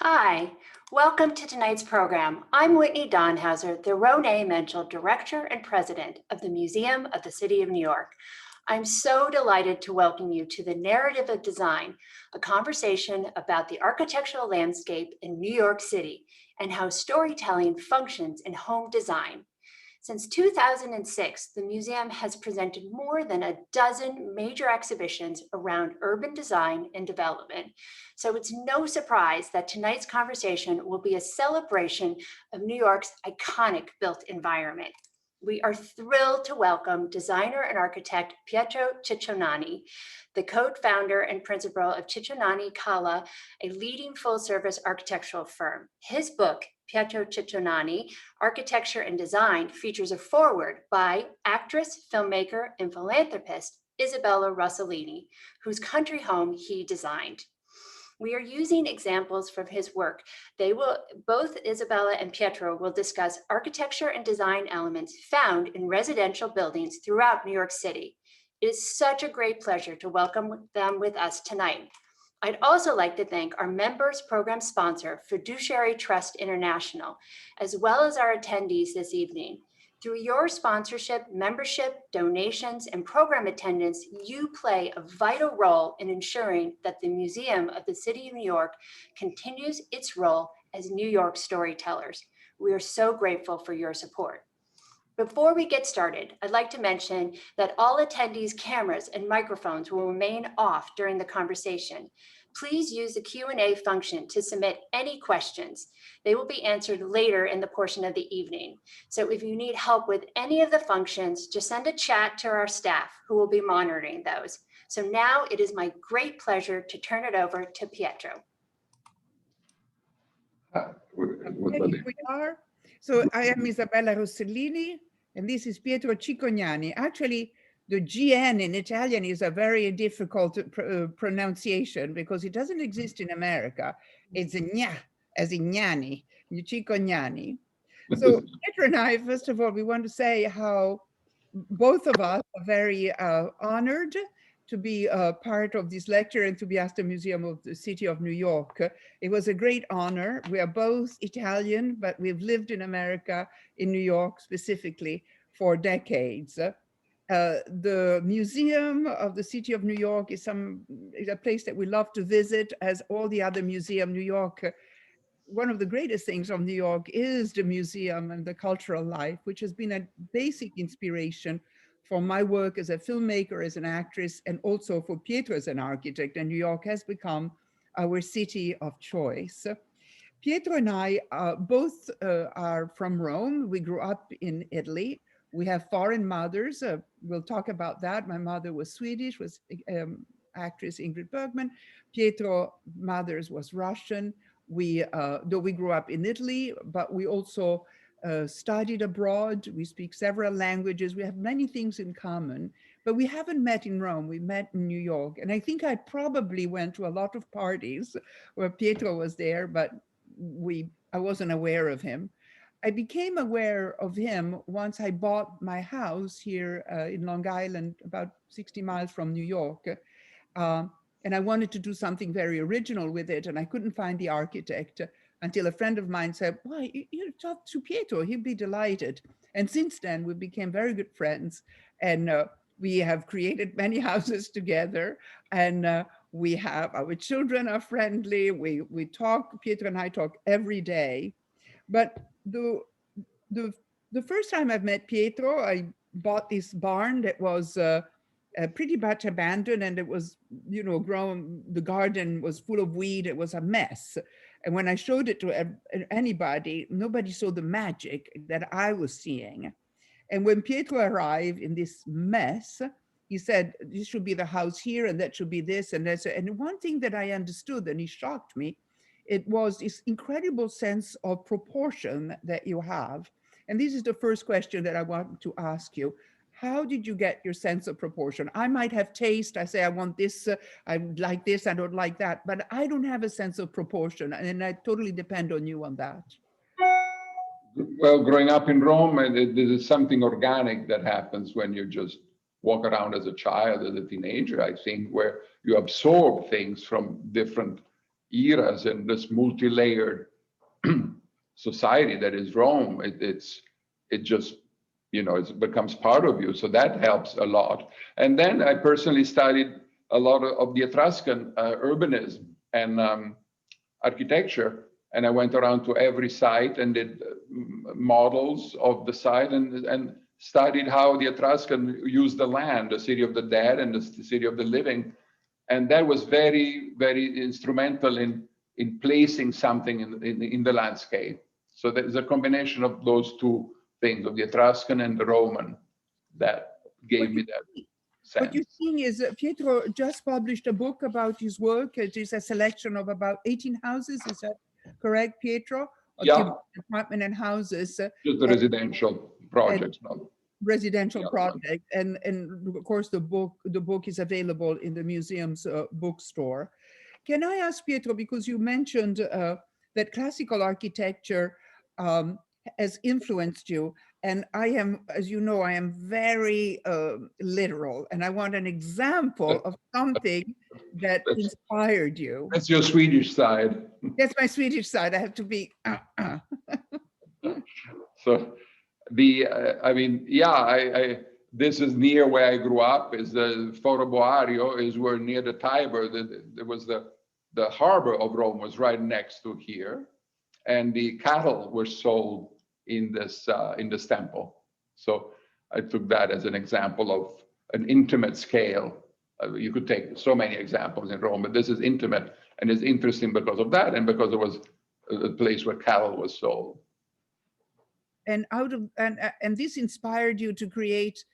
Hi, welcome to tonight's program. I'm Whitney Donhauser, the Ronay Menschel Director and President of the Museum of the City of New York. I'm so delighted to welcome you to the Narrative of Design, a conversation about the architectural landscape in New York City and how storytelling functions in home design. Since 2006, the museum has presented more than a dozen major exhibitions around urban design and development. So it's no surprise that tonight's conversation will be a celebration of New York's iconic built environment. We are thrilled to welcome designer and architect Pietro Cicognani, the co-founder and principal of Cicognani Kalla, a leading full-service architectural firm. His book, Pietro Cicognani, Architecture and Design, features a foreword by actress, filmmaker, and philanthropist Isabella Rossellini, whose country home he designed. We are using examples from his work. Both Isabella and Pietro will discuss architecture and design elements found in residential buildings throughout New York City. It is such a great pleasure to welcome them with us tonight. I'd also like to thank our members program sponsor, Fiduciary Trust International, as well as our attendees this evening. Through your sponsorship, membership, donations, and program attendance, you play a vital role in ensuring that the Museum of the City of New York continues its role as New York storytellers. We are so grateful for your support. Before we get started, I'd like to mention that all attendees' cameras and microphones will remain off during the conversation. Please use the Q&A function to submit any questions. They will be answered later in the portion of the evening. So if you need help with any of the functions, just send a chat to our staff who will be monitoring those. So now it is my great pleasure to turn it over to Pietro. Here we are. So I am Isabella Rossellini, and this is Pietro Cicognani. Actually, the GN in Italian is a very difficult pronunciation because it doesn't exist in America. It's gna, as in gnani, Cicognani. So Pietro and I, first of all, we want to say how both of us are very honored to be part of this lecture and to be asked the Museum of the City of New York. It was a great honor. We are both Italian, but we've lived in America, in New York specifically, for decades. The Museum of the City of New York is a place that we love to visit, as all the other museums. New York, one of the greatest things of New York is the museum and the cultural life, which has been a basic inspiration for my work as a filmmaker, as an actress, and also for Pietro as an architect. And New York has become our city of choice. Pietro and I both are from Rome. We grew up in Italy. We have foreign mothers. We'll talk about that. My mother was Swedish, was actress Ingrid Bergman. Pietro mother's was Russian. Though we grew up in Italy, but we also studied abroad. We speak several languages. We have many things in common, but we haven't met in Rome. We met in New York. And I think I probably went to a lot of parties where Pietro was there, but I wasn't aware of him. I became aware of him once I bought my house here in Long Island, about 60 miles from New York. And I wanted to do something very original with it, and I couldn't find the architect until a friend of mine said, "Why, you talk to Pietro, he'd be delighted." And since then, we became very good friends, and we have created many houses together, and our children are friendly. We talk, Pietro and I talk every day. But the first time I've met Pietro, I bought this barn that was pretty much abandoned, and it was, grown, the garden was full of weed. It was a mess. And when I showed it to anybody, nobody saw the magic that I was seeing. And when Pietro arrived in this mess, he said, "This should be the house here, and that should be this, and that." And one thing that I understood, and he shocked me, it was this incredible sense of proportion that you have. And this is the first question that I want to ask you. How did you get your sense of proportion? I might have taste. I say, I want this, I like this, I don't like that, but I don't have a sense of proportion, and I totally depend on you on that. Well, growing up in Rome, this is something organic that happens when you just walk around as a child, as a teenager, I think, where you absorb things from different eras and this multi-layered society that is Rome. It just, it becomes part of you. So that helps a lot. And then I personally studied a lot of the Etruscan urbanism and architecture. And I went around to every site and did models of the site and studied how the Etruscan used the land, the city of the dead and the city of the living. And that was very, very instrumental in placing something in the landscape. So there's a combination of those two things, of the Etruscan and the Roman, that gave me that sense. What you're seeing is Pietro just published a book about his work. It is a selection of about 18 houses. Is that correct, Pietro? Yeah. Apartment and houses. Just a residential project. Residential project, and of course the book is available in the museum's bookstore. Can I ask Pietro, because you mentioned that classical architecture has influenced you, and I am, as you know, I am very literal, and I want an example of something that inspired you. That's your Swedish side. That's my Swedish side. I have to be. So this is near where I grew up. Is the Foro Boario is where near the Tiber. There was the harbor of Rome was right next to here, and the cattle were sold in this temple. So I took that as an example of an intimate scale. You could take so many examples in Rome, but this is intimate and is interesting because of that, and because it was a place where cattle was sold. And and this inspired you to create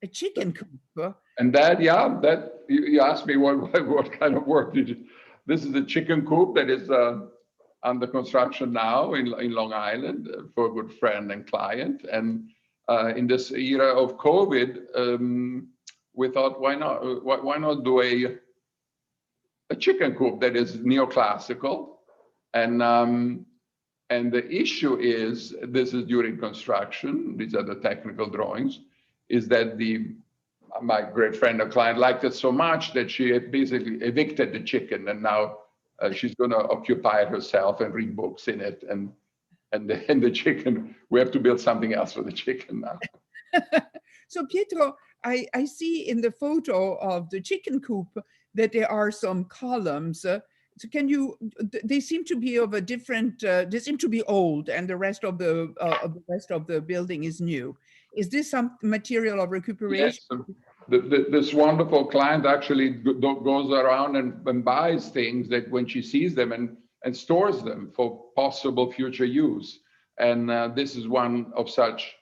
a chicken coop. And that you asked me what kind of work did you? This is a chicken coop that is under construction now in Long Island for a good friend and client. And in this era of COVID, we thought, why not do a chicken coop that is neoclassical, and the issue is, this is during construction, these are the technical drawings, is that my great friend and client liked it so much that she had basically evicted the chicken, and now she's going to occupy it herself and read books in it. And the chicken, we have to build something else for the chicken now. So Pietro, I see in the photo of the chicken coop that there are some columns. So they seem to be of a different, they seem to be old, and the rest of the building is new. Is this some material of recuperation? Yes. This wonderful client actually goes around and buys things that when she sees them and stores them for possible future use. And this is one of such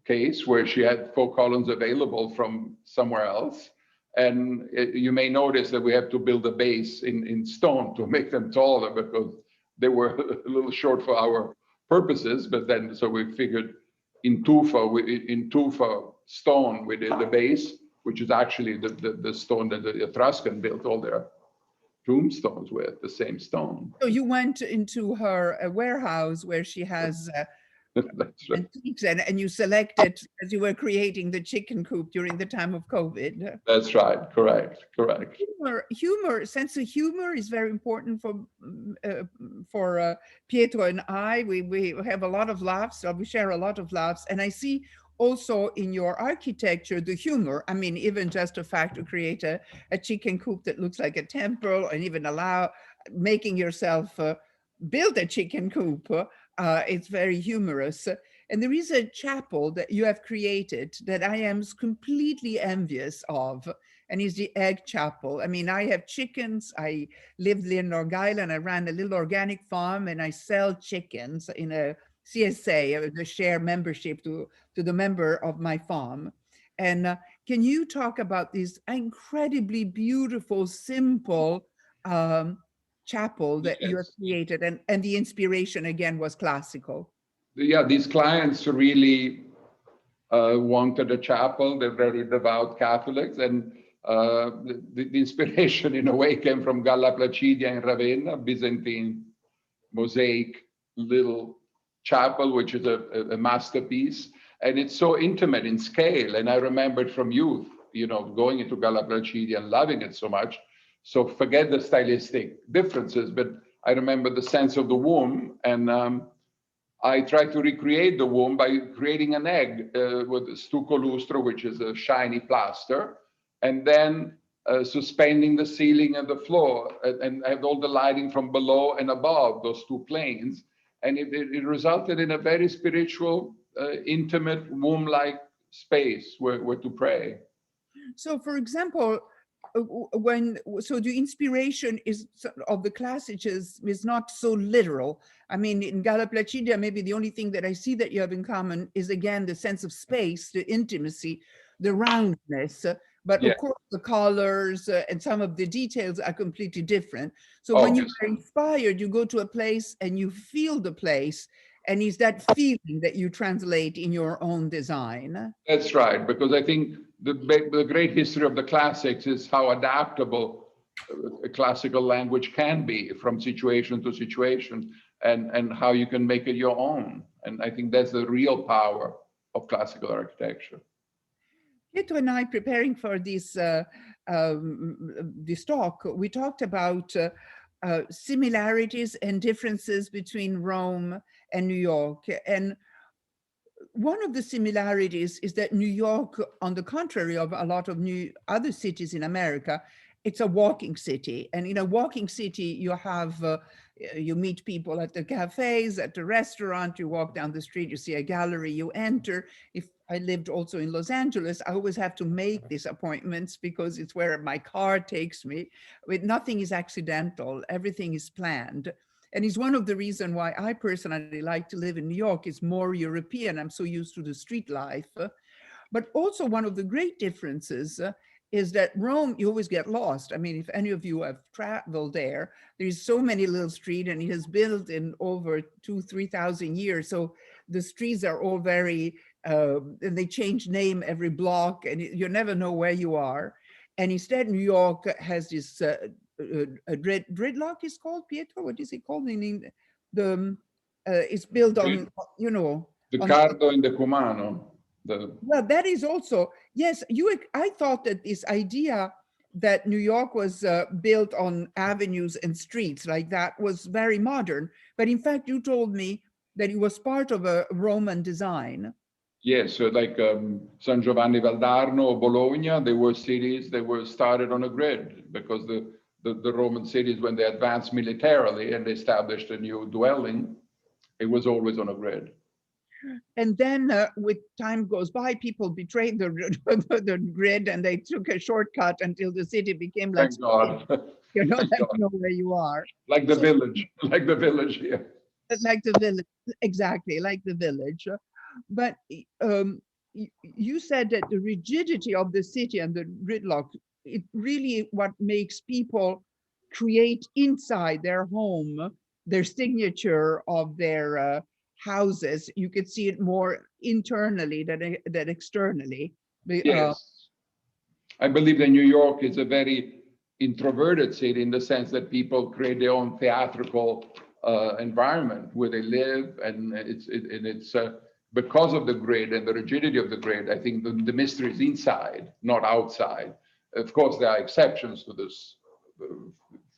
case where she had 4 columns available from somewhere else. And you may notice that we have to build a base in stone to make them taller, because they were a little short for our purposes. But then, so we figured in tufa stone, we did the base, which is actually the stone that the Etruscan built all their tombstones with, the same stone. So you went into her warehouse where she has That's right. antiques, and you selected as you were creating the chicken coop during the time of COVID. That's right. Correct. Sense of humor is very important for Pietro and I. We have a lot of laughs. We share a lot of laughs, and I see also in your architecture the humor. I mean, even just the fact to create a chicken coop that looks like a temple, and even making yourself build a chicken coop. It's very humorous. And there is a chapel that you have created that I am completely envious of, and is the Egg Chapel. I mean, I have chickens. I lived in Long Island. I ran a little organic farm, and I sell chickens in a CSA, the share membership to the member of my farm. And can you talk about this incredibly beautiful, simple chapel that you have created, and the inspiration again was classical? Yeah, these clients really wanted a chapel. They're very devout Catholics, and the inspiration in a way came from Galla Placidia in Ravenna, Byzantine mosaic little chapel, which is a masterpiece, and it's so intimate in scale. And I remembered from youth, going into Galla Placidia and loving it so much. So forget the stylistic differences, but I remember the sense of the womb, and I tried to recreate the womb by creating an egg with stucco lustro, which is a shiny plaster, and then suspending the ceiling and the floor, and have all the lighting from below and above those two planes. And it resulted in a very spiritual, intimate, womb-like space where to pray. So, for example, the inspiration is of the classics is not so literal. I mean, in Galla Placidia, maybe the only thing that I see that you have in common is, again, the sense of space, the intimacy, the roundness. But Yeah. of course, the colors and some of the details are completely different. So when you are inspired, you go to a place and you feel the place. And is that feeling that you translate in your own design? That's right, because I think the great history of the classics is how adaptable a classical language can be from situation to situation, and how you can make it your own. And I think that's the real power of classical architecture. Pietro and I, preparing for this talk, we talked about similarities and differences between Rome and New York. And one of the similarities is that New York, on the contrary of a lot of other cities in America, it's a walking city. And in a walking city, you have, you meet people at the cafes, at the restaurant, you walk down the street, you see a gallery, you enter. If I lived also in Los Angeles, I always have to make these appointments because it's where my car takes me. Nothing is accidental, everything is planned. And it's one of the reasons why I personally like to live in New York. It's more European. I'm so used to the street life. But also one of the great differences is that Rome, you always get lost. I mean, if any of you have traveled there, there's so many little streets, and it has built in over 2,000-3,000 years. So the streets are all very, and they change name every block, and you never know where you are. And instead, New York has this gridlock is called, Pietro? What is it called? Meaning it's built on, you know. The Cardo and the Cumano. Well, that is also, yes, I thought that this idea that New York was built on avenues and streets like that was very modern. But in fact, you told me that it was part of a Roman design. Yes, so like San Giovanni Valdarno, Bologna, they were cities that were started on a grid, because the Roman cities, when they advanced militarily and established a new dwelling, it was always on a grid. And then with time goes by, people betrayed the grid, and they took a shortcut until the city became like, thank God. You know, Thank like God. you know where you are. Like the village, like the village here. Like the village, exactly, like the village. But you said that the rigidity of the city and the gridlock, it really what makes people create inside their home their signature of their houses. You could see it more internally than externally. Yes. I believe that New York is a very introverted city, in the sense that people create their own theatrical environment where they live, and it's because of the grid and the rigidity of the grid. I think the mystery is inside, not outside. Of course, there are exceptions to this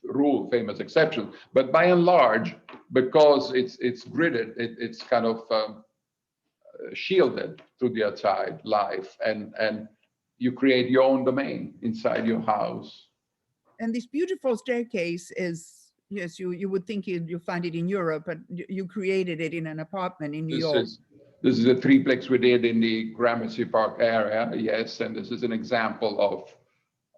rule, famous exceptions, but by and large, because it's gridded, it's kind of shielded to the outside life, and you create your own domain inside your house. And this beautiful staircase is, yes, you would think you find it in Europe, but you created it in an apartment in New York. This is a triplex we did in the Gramercy Park area, yes, and this is an example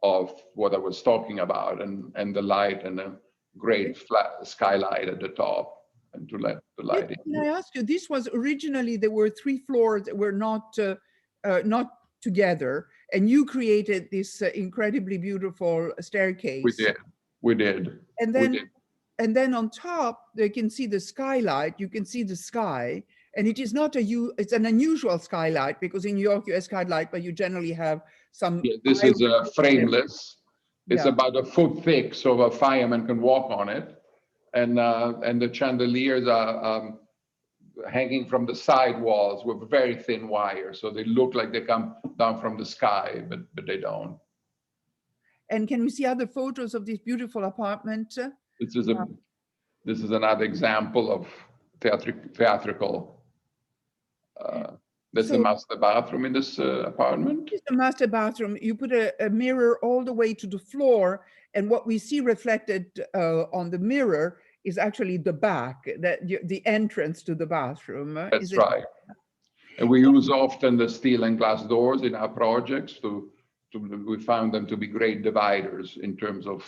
of what I was talking about, and the light and a great flat skylight at the top, and to let the light in. Can I ask you, this was originally, there were 3 floors that were not together, and you created this incredibly beautiful staircase. We did. And then on top, they can see the skylight, you can see the sky, and it is not it's an unusual skylight, because in New York you have skylight, but you generally have some. Yeah, this is frameless. It's about a foot thick, so a fireman can walk on it. And the chandeliers are hanging from the side walls with very thin wire, so they look like they come down from the sky, but they don't. And can we see other photos of this beautiful apartment? This is another example of theatrical. There's a master bathroom in this apartment. It's the master bathroom. You put a mirror all the way to the floor, and what we see reflected on the mirror is actually the back, the entrance to the bathroom. That's right. And we use often the steel and glass doors in our projects. We found them to be great dividers in terms of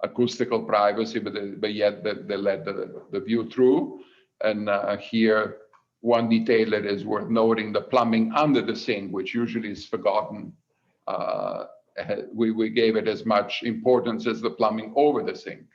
acoustical privacy, but yet they let the view through. And here, one detail that is worth noting, the plumbing under the sink, which usually is forgotten. We gave it as much importance as the plumbing over the sink.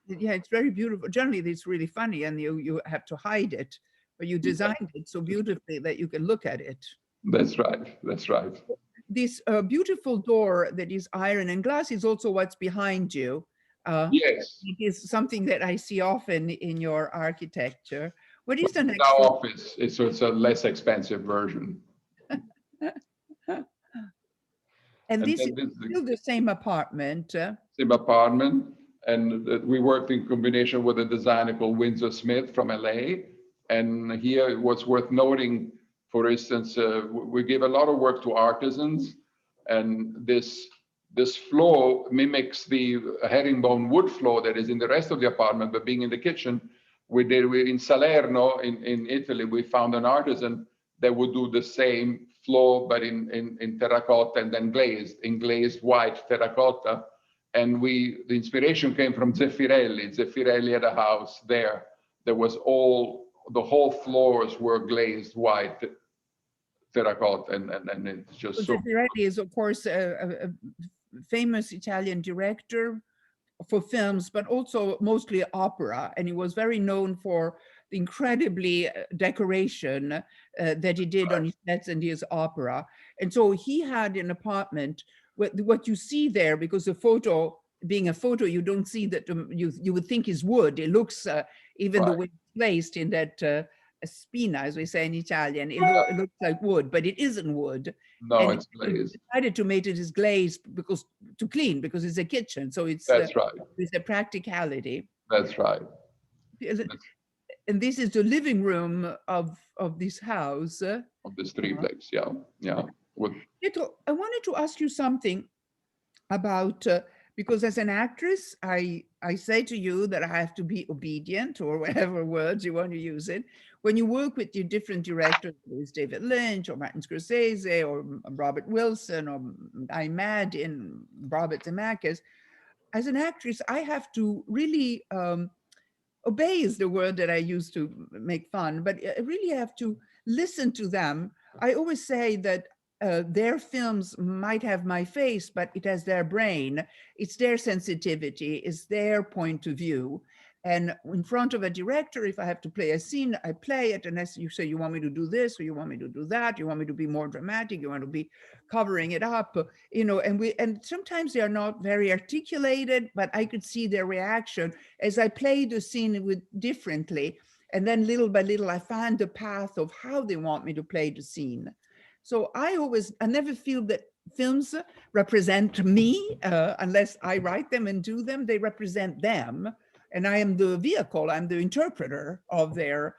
Yeah, it's very beautiful. Generally, it's really funny, and you have to hide it, but you designed it so beautifully that you can look at it. That's right. That's right. This beautiful door that is iron and glass is also what's behind you. Yes. It is something that I see often in your architecture. What is the next? Our office, it's a less expensive version. And this is still the same apartment. Same apartment. And we worked in combination with a designer called Windsor Smith from LA. And here, what's worth noting, for instance, we give a lot of work to artisans. And this floor mimics the herringbone wood floor that is in the rest of the apartment, but being in the kitchen, we in Salerno, in Italy, we found an artisan that would do the same floor, but in terracotta and then glazed white terracotta. And the inspiration came from Zeffirelli. Zeffirelli had a house there that was the whole floors were glazed white terracotta, and it's just so. Zeffirelli is, of course, a famous Italian director for films, but also mostly opera. And he was very known for the incredibly decoration that he did on his sets and his opera. And so he had an apartment, what you see there, because the photo, being a photo, you don't see that you would think is wood. It looks, even the way it's placed in that spina, as we say in Italian, it looks like wood, but it isn't wood. No, and it's glazed. Decided to make it as glazed to clean, because it's a kitchen. So it's that's right. It's a practicality. That's right. And this is the living room of this house. Of this triplex, yeah. Pietro, I wanted to ask you something about, because as an actress, I say to you that I have to be obedient, or whatever words you want to use it. When you work with your different directors, there's David Lynch or Martin Scorsese or Robert Wilson or in Robert Zemeckis, as an actress, I have to really obey is the word that I use to make fun, but I really have to listen to them. I always say that their films might have my face, but it has their brain. It's their sensitivity, it's their point of view. And in front of a director, if I have to play a scene, I play it. Unless you say, you want me to do this, or you want me to do that, you want me to be more dramatic, you want to be covering it up, and sometimes they are not very articulated, but I could see their reaction as I play the scene differently. And then little by little, I find the path of how they want me to play the scene. So I never feel that films represent me unless I write them and do them. They represent them. And I am the vehicle, I'm the interpreter of their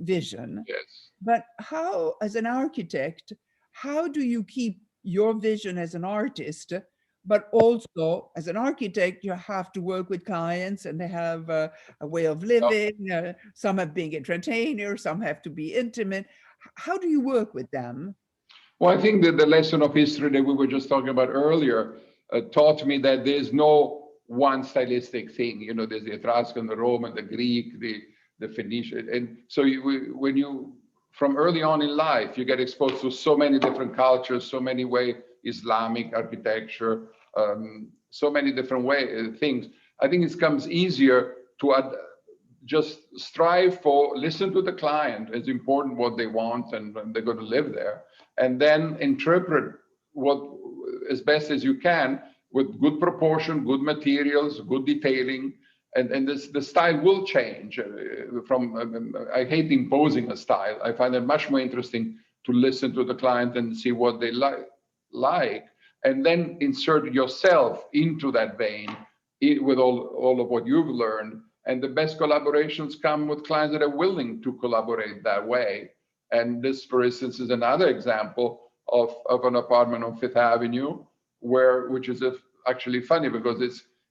vision. Yes. But how, as an architect, how do you keep your vision as an artist, but also as an architect, you have to work with clients and they have a way of living. Some have being entertainers, some have to be intimate. How do you work with them? Well, I think that the lesson of history that we were just talking about earlier taught me that there's no one stylistic thing. There's the Etruscan, the Roman, the Greek, the Phoenician. And so when you, from early on in life, you get exposed to so many different cultures, so many ways, Islamic architecture, so many different things. I think it becomes easier to just strive for, listen to the client. It's important what they want and they're going to live there. And then interpret what as best as you can with good proportion, good materials, good detailing. And the style will change I hate imposing a style. I find it much more interesting to listen to the client and see what they like. and then insert yourself into that vein with all of what you've learned. And the best collaborations come with clients that are willing to collaborate that way. And this, for instance, is another example of an apartment on Fifth Avenue, which is actually funny because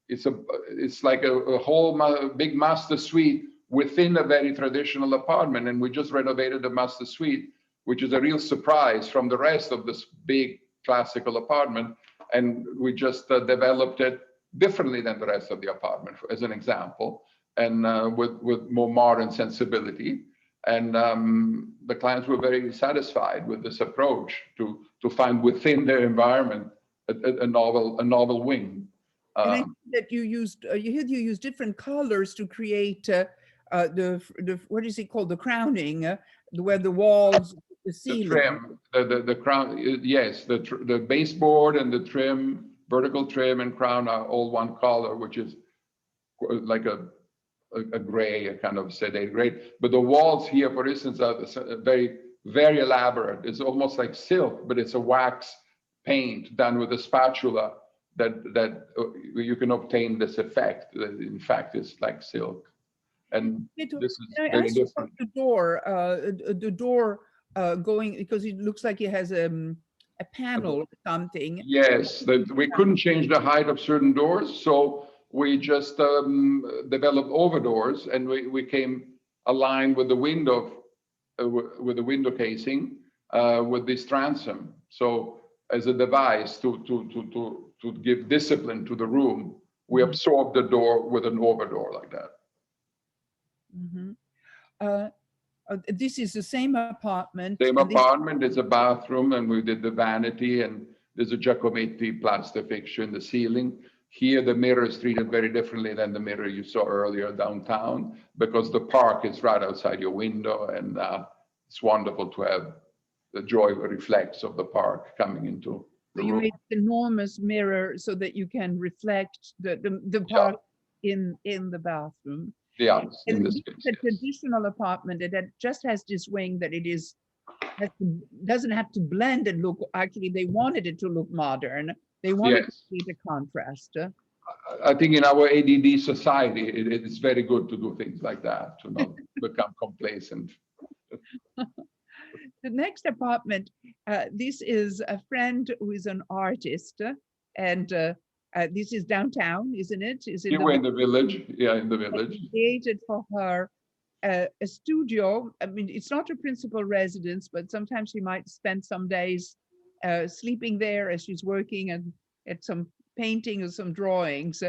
it's like a whole big master suite within a very traditional apartment. And we just renovated the master suite, which is a real surprise from the rest of this big classical apartment. And we just developed it differently than the rest of the apartment, as an example, and with more modern sensibility. And the clients were very satisfied with this approach to find within their environment a novel wing. And I think that you used different colors to create the what is it called, the crowning, where the walls, the ceiling, the trim, the crown. Yes, the baseboard and the trim, vertical trim and crown are all one color, which is like a gray, a kind of sedate gray. But the walls here, for instance, are very, very elaborate. It's almost like silk, but it's a wax paint done with a spatula that you can obtain this effect. In fact, it's like silk. And this is very different. The door going, because it looks like it has a panel or something. Yes, we couldn't change the height of certain doors, so we just developed over doors, and we came aligned with the window, with the window casing, with this transom. So as a device to give discipline to the room, we absorbed the door with an over door like that. This is the same apartment. Same apartment, it's a bathroom, and we did the vanity, and there's a Giacometti plaster fixture in the ceiling. Here, the mirror is treated very differently than the mirror you saw earlier downtown, because the park is right outside your window, and it's wonderful to have the joy reflects of the park coming into the room. You made an enormous mirror so that you can reflect the park in the bathroom. Yeah, in this case, a traditional apartment that just has this wing that doesn't have to blend and look. Actually, they wanted it to look modern. They wanted to see the contrast. I think in our ADD society, it is very good to do things like that, to not become complacent. The next apartment, this is a friend who is an artist, and this is downtown, isn't it? You were in the village, yeah, in the village. Created for her a studio. I mean, it's not her principal residence, but sometimes she might spend some days sleeping there as she's working at some painting or some drawings.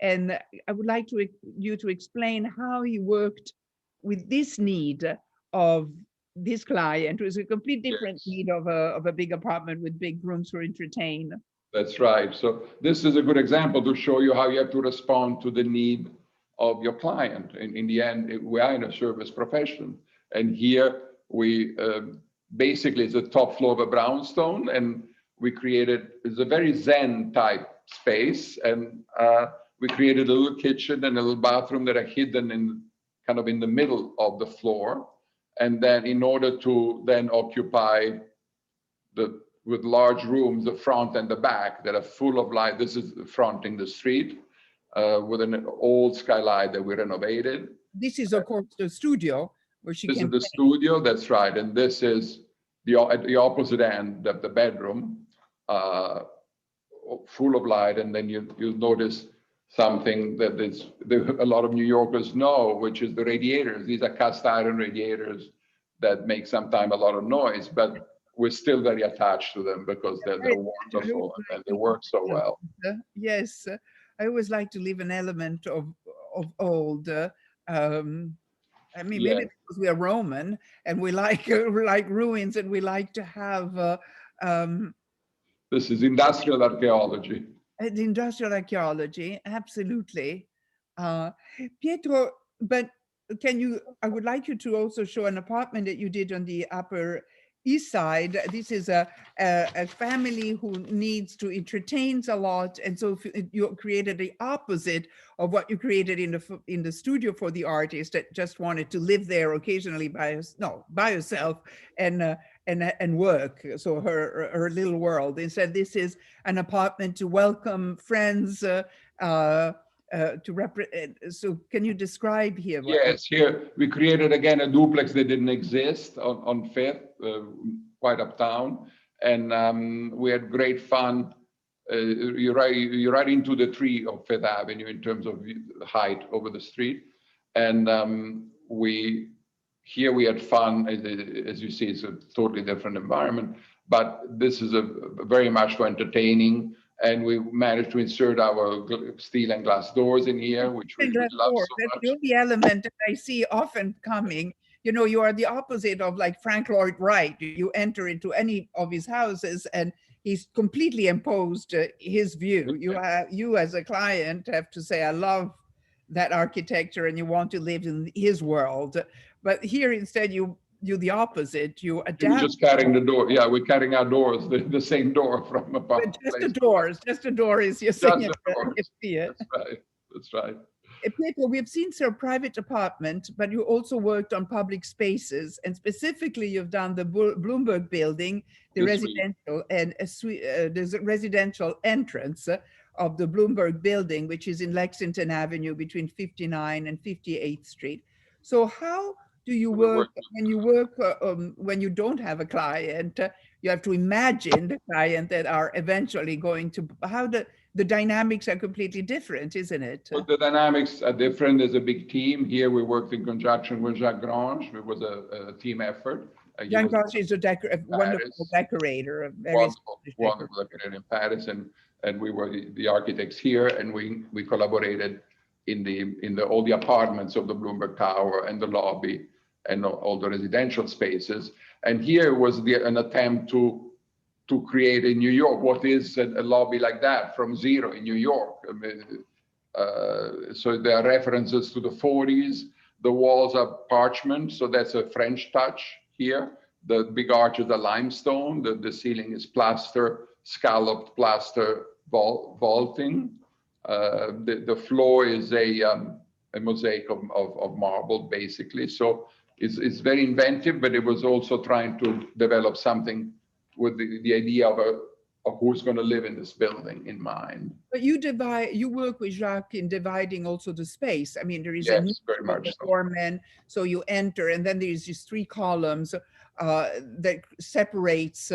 And I would like you to explain how you worked with this need of this client, who is a complete different need of a big apartment with big rooms for entertain. That's right. So this is a good example to show you how you have to respond to the need of your client. In the end, we are in a service profession. And here we basically, it's the top floor of a brownstone, and we created, it's a very Zen type space. And we created a little kitchen and a little bathroom that are hidden in kind of in the middle of the floor. And then in order to then occupy with large rooms, the front and the back that are full of light. This is fronting the street with an old skylight that we renovated. This is, of course, the studio where she This is the studio, that's right. And this is at the opposite end of the bedroom, full of light. And then you'll notice something that a lot of New Yorkers know, which is the radiators. These are cast iron radiators that make sometimes a lot of noise, but we're still very attached to them because they're wonderful and they work so well. Yes, I always like to leave an element of old. I mean, maybe because we are Roman and we like ruins, and we like to have. This is industrial archaeology. The industrial archaeology, absolutely. Pietro, but I would like you to also show an apartment that you did on the Upper East Side. This is a family who needs to entertains a lot, and so you created the opposite of what you created in the studio for the artist that just wanted to live there occasionally by herself, and and work. So her little world. They said this is an apartment to welcome friends, to represent. So can you describe here? Yes, here we created again a duplex that didn't exist on Fifth, quite uptown, and we had great fun. You're right into the tree of Fifth Avenue in terms of height over the street, and we had fun. As you see, it's a totally different environment, but this is a very much for entertaining. And we managed to insert our steel and glass doors in here, which we love so much. That's the only element that I see often coming. You know, you are the opposite of like Frank Lloyd Wright. You enter into any of his houses and he's completely imposed his view. You as a client have to say, I love that architecture and you want to live in his world. But here instead you the opposite. You adapt. We're just carrying the door. Yeah, we're carrying our doors, the same door from a just the doors. Just the door is your signature. That's right. That's right. Pietro, we've seen your private apartment, but you also worked on public spaces, and specifically you've done the Bloomberg building, the residential and there's a residential entrance of the Bloomberg building, which is in Lexington Avenue between 59 and 58th Street. So how do you work when you don't have a client? You have to imagine the client that are eventually going to, how the dynamics are completely different, isn't it? Well, the dynamics are different. There's a big team. Here we worked in conjunction with Jacques Grange. It was a team effort. Jacques Grange is a wonderful decorator. A very wonderful decorator in Paris. And we were the architects here, and we collaborated in all the apartments of the Bloomberg Tower and the lobby and all the residential spaces. And here was an attempt to create in New York what is a lobby like that from zero in New York. I mean, so there are references to the 40s. The walls are parchment, so that's a French touch here. The big arches are limestone. The ceiling is plaster, scalloped plaster vaulting. The floor is a mosaic of marble, basically. So it's very inventive, but it was also trying to develop something with the idea of who's going to live in this building in mind. But you work with Jacques in dividing also the space. I mean, there is very much doorman, so you enter, and then there's these 3 columns that separates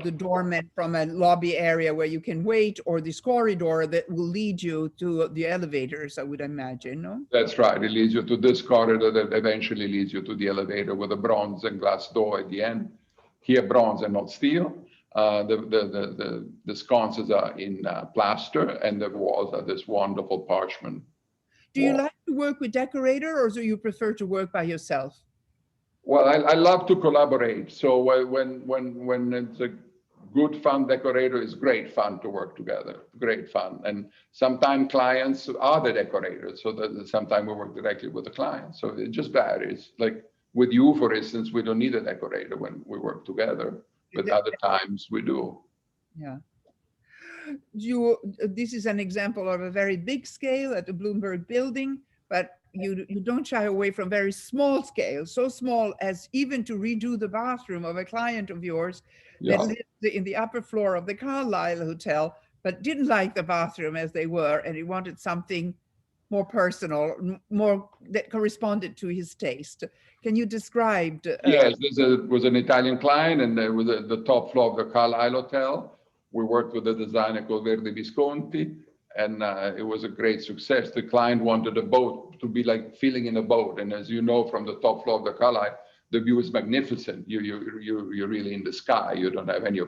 the doorman from a lobby area where you can wait, or this corridor that will lead you to the elevators, I would imagine, no? That's right. It leads you to this corridor that eventually leads you to the elevator with a bronze and glass door at the end. Here, bronze and not steel. The sconces are in plaster, and the walls are this wonderful parchment. Do you like to work with decorator, or do you prefer to work by yourself? Well, I love to collaborate. So when it's a good fun decorator, it's great fun to work together. Great fun. And sometimes clients are the decorators, so that sometimes we work directly with the client. So it just varies. Like with you, for instance, we don't need a decorator when we work together, but other times we do. Yeah. This is an example of a very big scale at the Bloomberg building, but you don't shy away from very small scale, so small as even to redo the bathroom of a client of yours that lived in the upper floor of the Kalla Hotel, but didn't like the bathroom as they were, and he wanted something more personal, more that corresponded to his taste. Can you describe? Yes, this was an Italian client, and there was the top floor of the Kalla Hotel. We worked with a designer called Verdi Visconti, and it was a great success. The client wanted a boat to be like feeling in a boat, and as you know, from the top floor of the Kalla, the view is magnificent. You're really in the sky. You don't have any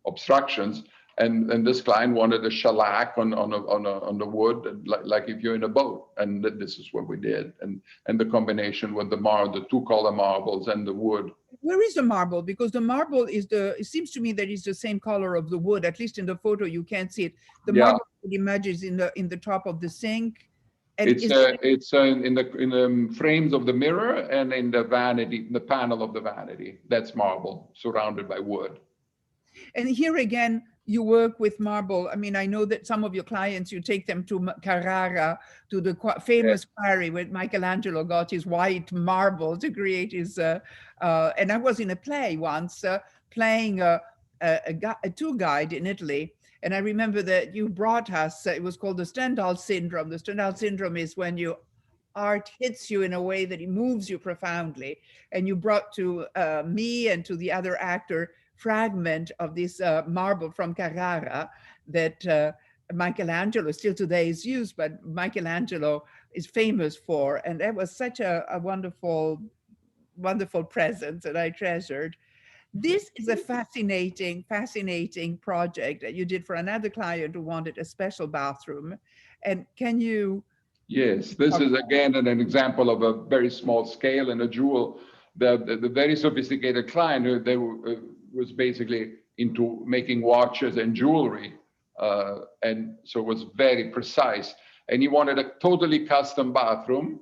obstructions. And this client wanted a shellac on the wood, like if you're in a boat. And this is what we did. And the combination with the 2-color marbles and the wood. Where is the marble? Because the marble is it seems to me that it's the same color of the wood. At least in the photo, you can't see it. The marble images in the top of the sink. And it's in the frames of the mirror and in the vanity, the panel of the vanity. That's marble surrounded by wood. And here again, you work with marble. I mean, I know that some of your clients, you take them to Carrara, to the famous quarry where Michelangelo got his white marble to create his, and I was in a play once, playing a tour guide in Italy. And I remember that you brought us, it was called the Stendhal syndrome. The Stendhal syndrome is when art hits you in a way that it moves you profoundly. And you brought to me and to the other actor fragment of this marble from Carrara that Michelangelo still today is used, but Michelangelo is famous for. And that was such a wonderful, wonderful present that I treasured. This is a fascinating, fascinating project that you did for another client who wanted a special bathroom. And can you? Yes, this is again an example of a very small scale and a jewel. The very sophisticated client, was basically into making watches and jewelry. And so it was very precise. And he wanted a totally custom bathroom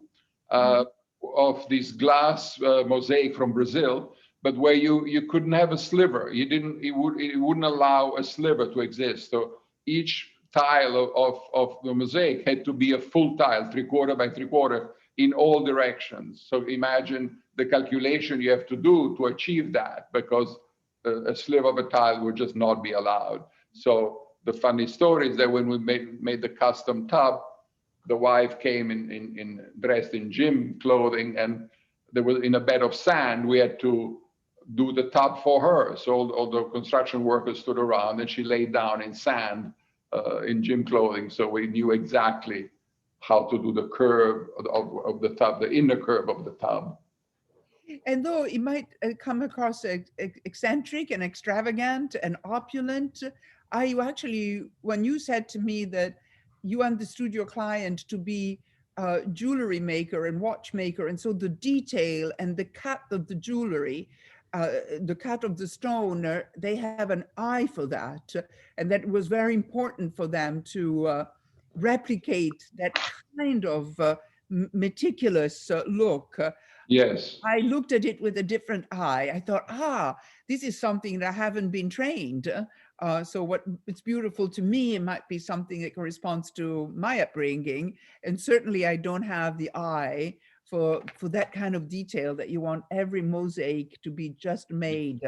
of this glass mosaic from Brazil, but where you couldn't have a sliver. It wouldn't allow a sliver to exist. So each tile of the mosaic had to be a full tile, 3/4 by 3/4 in all directions. So imagine the calculation you have to do to achieve that, because a sliver of a tile would just not be allowed. So the funny story is that when we made the custom tub, the wife came dressed in gym clothing, and there was in a bed of sand. We had to do the tub for her. So all the construction workers stood around, and she laid down in sand in gym clothing. So we knew exactly how to do the curve of the tub, the inner curve of the tub. And though it might come across eccentric and extravagant and opulent, when you said to me that you understood your client to be a jewelry maker and watchmaker, and so the detail and the cut of the jewelry, the cut of the stone, they have an eye for that. And that was very important for them to replicate that kind of meticulous look. Yes. I looked at it with a different eye. I thought, this is something that I haven't been trained. So it's beautiful to me, it might be something that corresponds to my upbringing. And certainly I don't have the eye for that kind of detail that you want every mosaic to be just made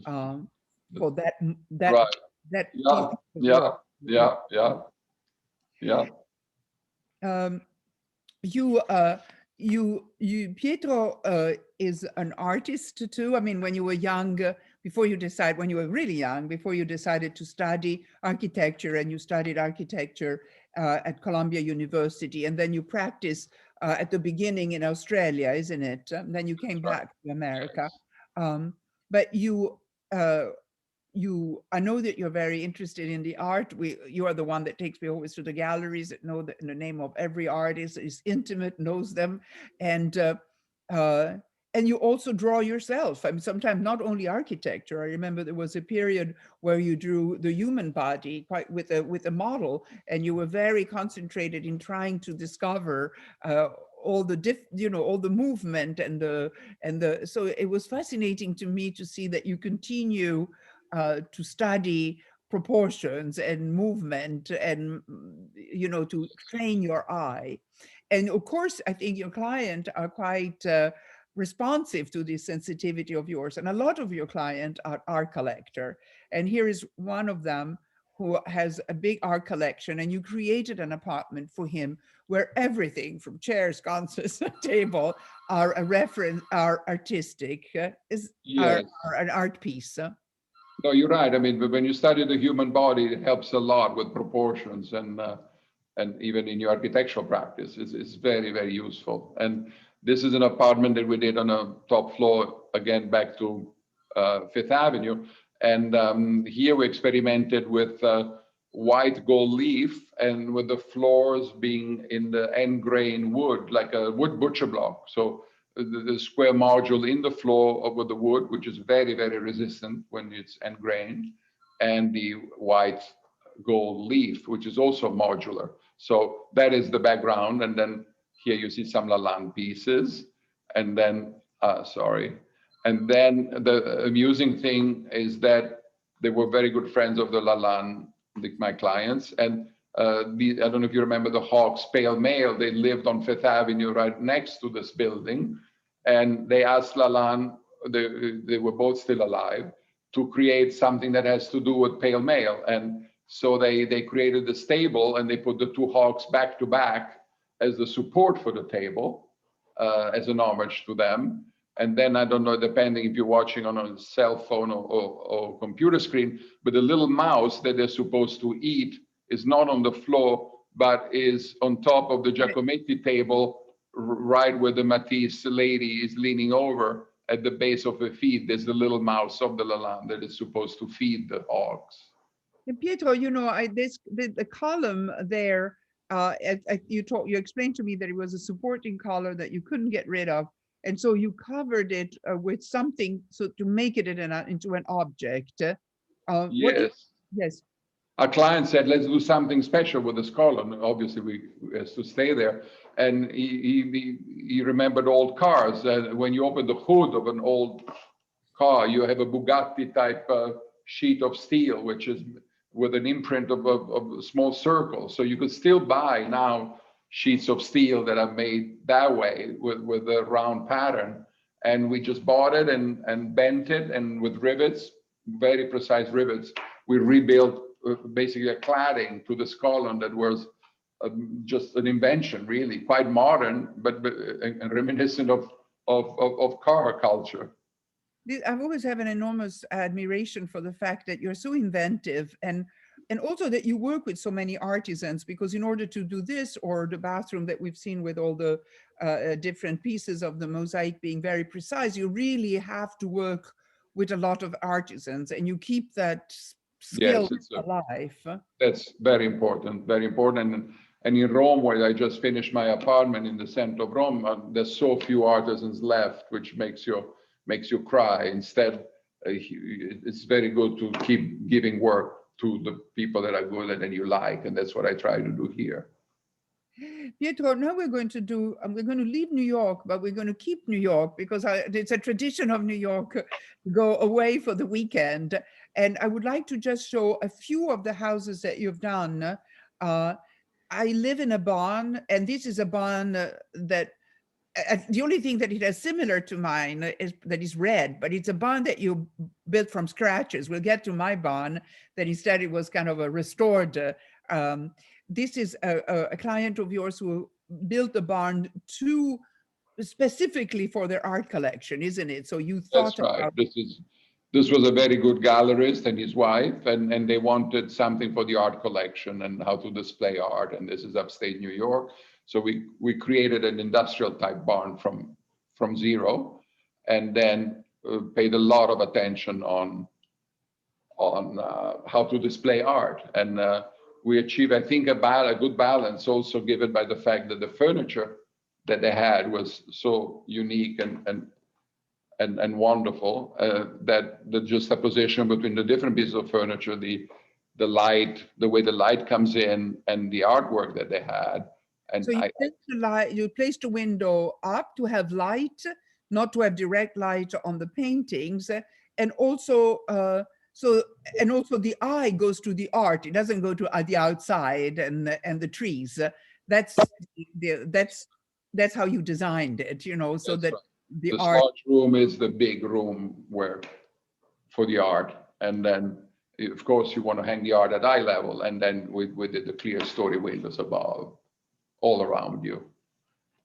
for that Right. that Yeah. Pietro is an artist too. I mean, when you were young, when you were really young, before you decided to study architecture, and you studied architecture at Columbia University, and then you practiced at the beginning in Australia, isn't it? Then you came back to America. But I know that you're very interested in the art. You are the one that takes me always to the galleries, that know the name of every artist, is intimate, knows them, and you also draw yourself. I mean, sometimes not only architecture. I remember there was a period where you drew the human body quite with a model, and you were very concentrated in trying to discover all the movement so it was fascinating to me to see that you continue to study proportions and movement, and to train your eye. And of course, I think your client are quite responsive to this sensitivity of yours. And a lot of your clients are art collector. And here is one of them who has a big art collection, and you created an apartment for him where everything from chairs, sconces, table are artistic, are an art piece. No, you're right. I mean, when you study the human body, it helps a lot with proportions, and even in your architectural practice, it's very, very useful. And this is an apartment that we did on a top floor, again, back to Fifth Avenue. And here we experimented with white gold leaf, and with the floors being in the end grain wood, like a wood butcher block. So the square module in the floor with the wood, which is very, very resistant when it's end grained, and the white gold leaf, which is also modular. So that is the background. And then here you see some Lalande pieces. And then, and then the amusing thing is that they were very good friends of the Lalanne, my clients. And I don't know if you remember the Hawks Pale Mail, they lived on Fifth Avenue right next to this building. And they asked Lalanne, they were both still alive, to create something that has to do with Pale Mail. And so they created the table, and they put the two hawks back to back as the support for the table, as an homage to them. And then, I don't know, depending if you're watching on a cell phone or computer screen, but the little mouse that they're supposed to eat is not on the floor, but is on top of the Giacometti table, right where the Matisse lady is leaning over at the base of her feet. There's the little mouse of the Lalanne that is supposed to feed the hogs. And Pietro, you know, the column there, you explained to me that it was a supporting color that you couldn't get rid of. And so you covered it with something so to make it into an object. Yes. Yes. Our client said, let's do something special with this column. Obviously, we has to stay there. And he remembered old cars. When you open the hood of an old car, you have a Bugatti type sheet of steel, which is with an imprint of a small circle. So you could still buy now sheets of steel that are made that way with a round pattern. And we just bought it and bent it, and with rivets, very precise rivets, we rebuilt basically a cladding to this column that was just an invention, really quite modern, but and reminiscent of car culture. I've always had an enormous admiration for the fact that you're so inventive, and also that you work with so many artisans, because in order to do this, or the bathroom that we've seen with all the different pieces of the mosaic being very precise, you really have to work with a lot of artisans, and you keep that skill alive. That's very important, very important. And in Rome, where I just finished my apartment in the center of Rome, there's so few artisans left, which makes you cry. Instead, it's very good to keep giving work to the people that are good and you like, and that's what I try to do here. Pietro, now we're going to leave New York, but we're going to keep New York, because it's a tradition of New York to go away for the weekend. And I would like to just show a few of the houses that you've done. I live in a barn, and this is a barn that the only thing that it has similar to mine is that is red, but it's a barn that you built from scratches. We'll get to my barn that instead it was kind of a restored. This is a client of yours who built the barn specifically for their art collection, isn't it? So you thought That's right. This was a very good gallerist and his wife, and they wanted something for the art collection and how to display art. And this is upstate New York. So we created an industrial type barn from zero, and then paid a lot of attention on how to display art. And we achieved, I think, a good balance, also given by the fact that the furniture that they had was so unique and wonderful, that the juxtaposition between the different pieces of furniture, the light, the way the light comes in, and the artwork that they had. And so you placed the window up to have light, not to have direct light on the paintings, and also the eye goes to the art. It doesn't go to the outside and the trees. That's how you designed it, you know, so that. Right. The large room is the big room for the art, and then of course you want to hang the art at eye level, and then we did the clear story windows above, all around you.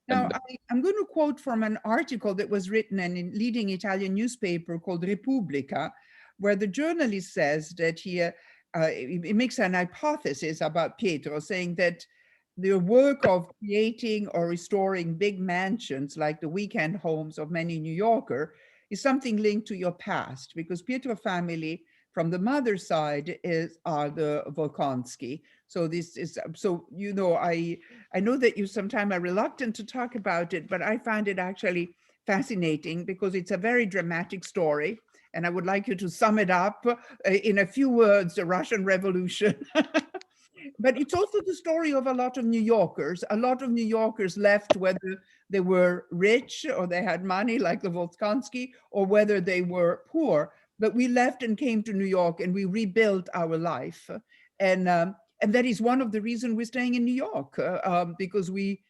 Now, I'm going to quote from an article that was written in a leading Italian newspaper called Repubblica, where the journalist says that he makes an hypothesis about Pietro, saying that the work of creating or restoring big mansions like the weekend homes of many New Yorkers is something linked to your past, because Pietro family from the mother's side are the Volkonsky. So this is, so, you know, I know that you sometimes are reluctant to talk about it, but I find it actually fascinating because it's a very dramatic story. And I would like you to sum it up in a few words, the Russian Revolution. But it's also the story of a lot of New Yorkers. A lot of New Yorkers left, whether they were rich or they had money like the Volkonsky, or whether they were poor. but we left and came to New York and we rebuilt our life. And that is one of the reasons we're staying in New York, because we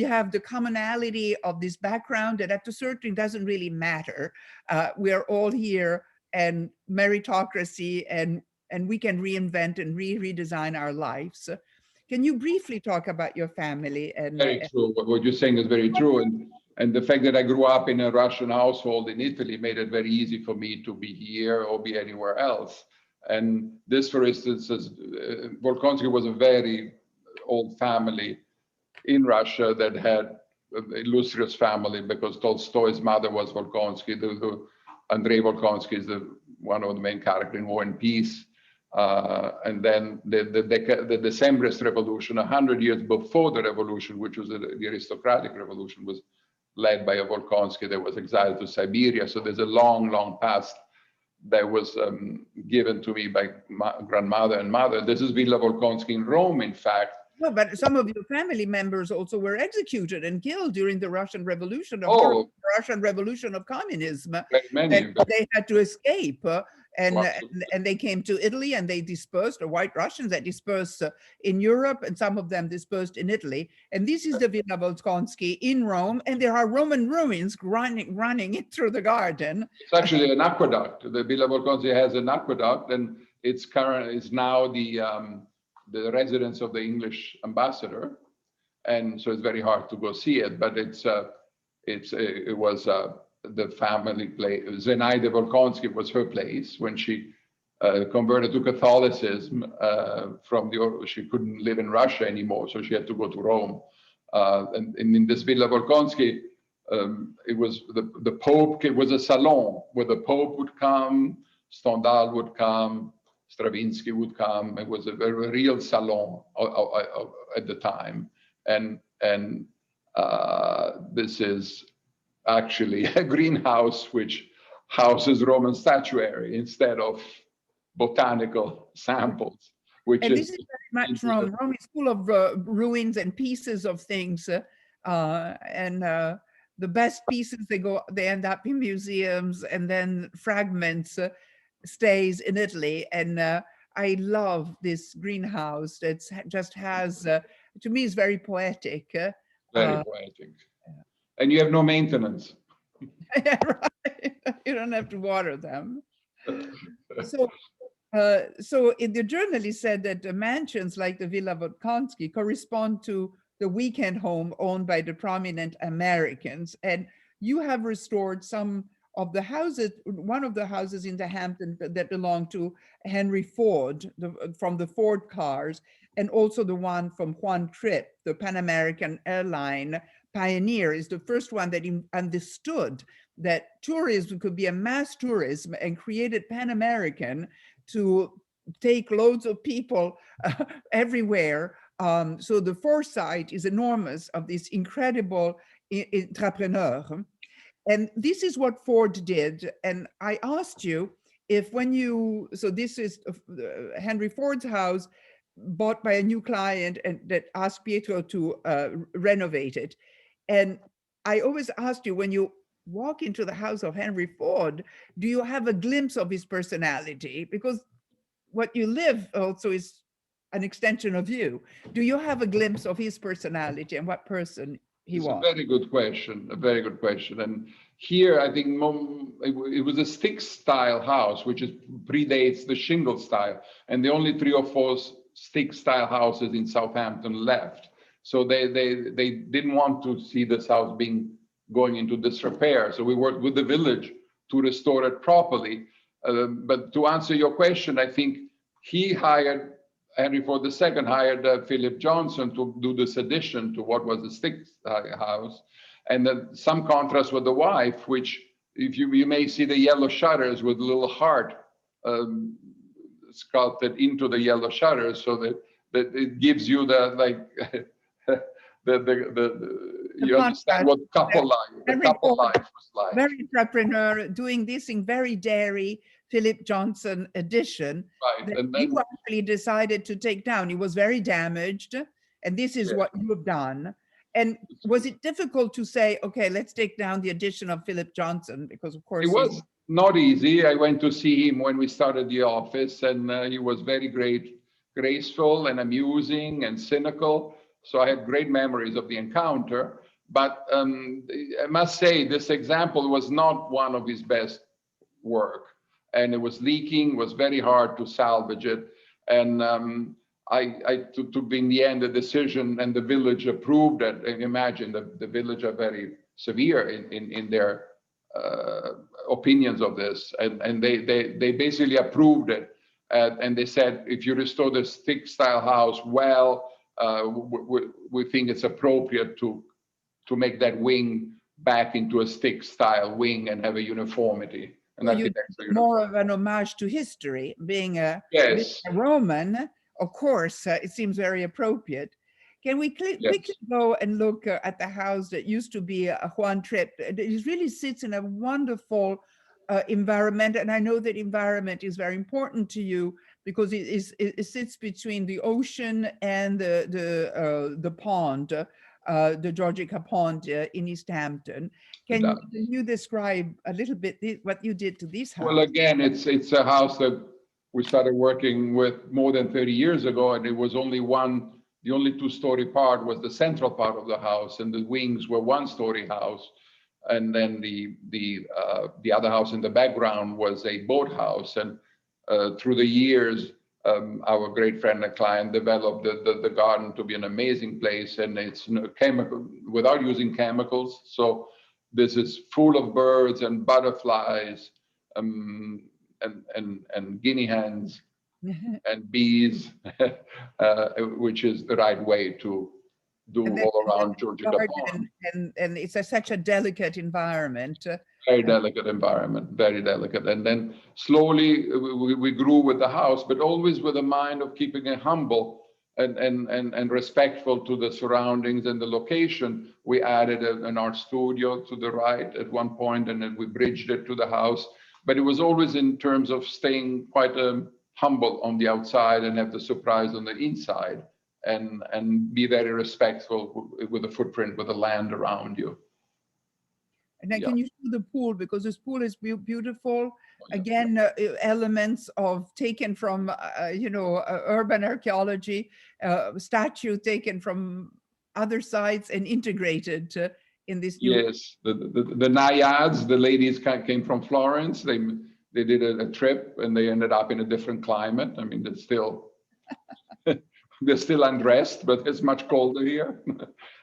have the commonality of this background that at a certain doesn't really matter. We are all here, and meritocracy, and we can reinvent and redesign our lives. Can you briefly talk about your family? And very true. What you're saying is very true. And the fact that I grew up in a Russian household in Italy made it very easy for me to be here or be anywhere else. And this, for instance, Volkonsky was a very old family in Russia that had an illustrious family, because Tolstoy's mother was Volkonsky. Andrei Volkonsky is one of the main characters in War and Peace. And then the Decembrist Revolution, 100 years before the revolution, which was the aristocratic revolution, was led by a Volkonsky that was exiled to Siberia. So there's a long, long past that was given to me by my grandmother and mother. This is Villa Volkonsky in Rome, in fact. No, but some of your family members also were executed and killed during the Russian Revolution, Oh, Russian Revolution of Communism. very many. And they had to escape, and Absolutely. they came to Italy, and they dispersed, the White Russians that dispersed in Europe, and some of them dispersed in Italy. And this is the Villa Volkonsky in Rome, and there are Roman ruins running through the garden. It's actually an aqueduct. The Villa Volkonsky has an aqueduct, and it's now the residence of the English ambassador, and so it's very hard to go see it. But it was the family place. Zenaida Volkonsky was her place when she converted to Catholicism. She couldn't live in Russia anymore, so she had to go to Rome. And in this Villa Volkonsky, it was the Pope. It was a salon where the Pope would come, Stendhal would come, Stravinsky would come. It was a very real salon at the time. And this is actually a greenhouse which houses Roman statuary instead of botanical samples. And this is very much Rome. Rome is full of ruins and pieces of things. The best pieces, they end up in museums, and then fragments stays in Italy. And I love this greenhouse that just has, to me, is very poetic. Very poetic. And you have no maintenance. Yeah, right. You don't have to water them. So the journalist said that the mansions like the Villa Volkonsky correspond to the weekend home owned by the prominent Americans. And you have restored some of the houses, one of the houses in the Hampton that belonged to Henry Ford, from the Ford cars, and also the one from Juan Trippe, the Pan American airline pioneer, is the first one that understood that tourism could be a mass tourism, and created Pan American to take loads of people everywhere. So the foresight is enormous of this incredible entrepreneur. And this is what Ford did. And I asked you if so this is Henry Ford's house, bought by a new client, and that asked Pietro to renovate it. And I always asked you, when you walk into the house of Henry Ford, do you have a glimpse of his personality? Because what you live also is an extension of you. Do you have a glimpse of his personality and what person he was? It's a very good question, a very good question. And here, I think it was a stick style house, which predates the shingle style. And the only 3 or 4 stick style houses in Southampton left. So they didn't want to see this house going into disrepair. So we worked with the village to restore it properly. But to answer your question, I think Henry Ford II hired Philip Johnson to do this addition to what was a stick house. And then some contrast with the wife, which if you may see the yellow shutters with a little heart sculpted into the yellow shutters, so that it gives you you understand what couple life was like. Very entrepreneur, doing this in very dairy Philip Johnson edition. Right. And then you actually decided to take down. It was very damaged, and this is what you have done. And was it difficult to say, okay, let's take down the addition of Philip Johnson? Because of course It was not easy. I went to see him when we started the office, and he was very graceful and amusing and cynical. So I had great memories of the encounter. But I must say, this example was not one of his best work. And it was leaking, was very hard to salvage it. And I took in the end a decision, and the village approved it. And imagine the village are very severe in their opinions of this, and they basically approved it. And they said, if you restore the stick style house, well, we think it's appropriate to make that wing back into a stick style wing and have a uniformity. So you more of an homage to history, being a Roman, of course, it seems very appropriate. Can we quickly go and look at the house that used to be a Juan Trippe? It really sits in a wonderful environment, and I know that environment is very important to you because it sits between the ocean and the pond, the Georgica Pond in East Hampton. Can you describe a little bit what you did to this house? Well, again, it's a house that we started working with more than 30 years ago, and it was only the only two-story part was the central part of the house, and the wings were one-story house. And then the other house in the background was a boathouse. And through the years, our great friend and client developed the garden to be an amazing place, and it's chemical without using chemicals. So this is full of birds and butterflies and guinea hens and bees, which is the right way to do all around Georgica Pond. And it's such a delicate environment. Very delicate environment, very delicate. And then slowly we grew with the house, but always with a mind of keeping it humble and respectful to the surroundings and the location. We added an art studio to the right at one point, and then we bridged it to the house. But it was always in terms of staying quite humble on the outside and have the surprise on the inside, and be very respectful with the footprint, with the land around you. And then can you show the pool, because this pool is beautiful. Again, elements taken from urban archaeology, statue taken from other sites and integrated in this new. Yes, the naiads, the ladies came from Florence. They did a trip and they ended up in a different climate. I mean, it's still they're still undressed, but it's much colder here.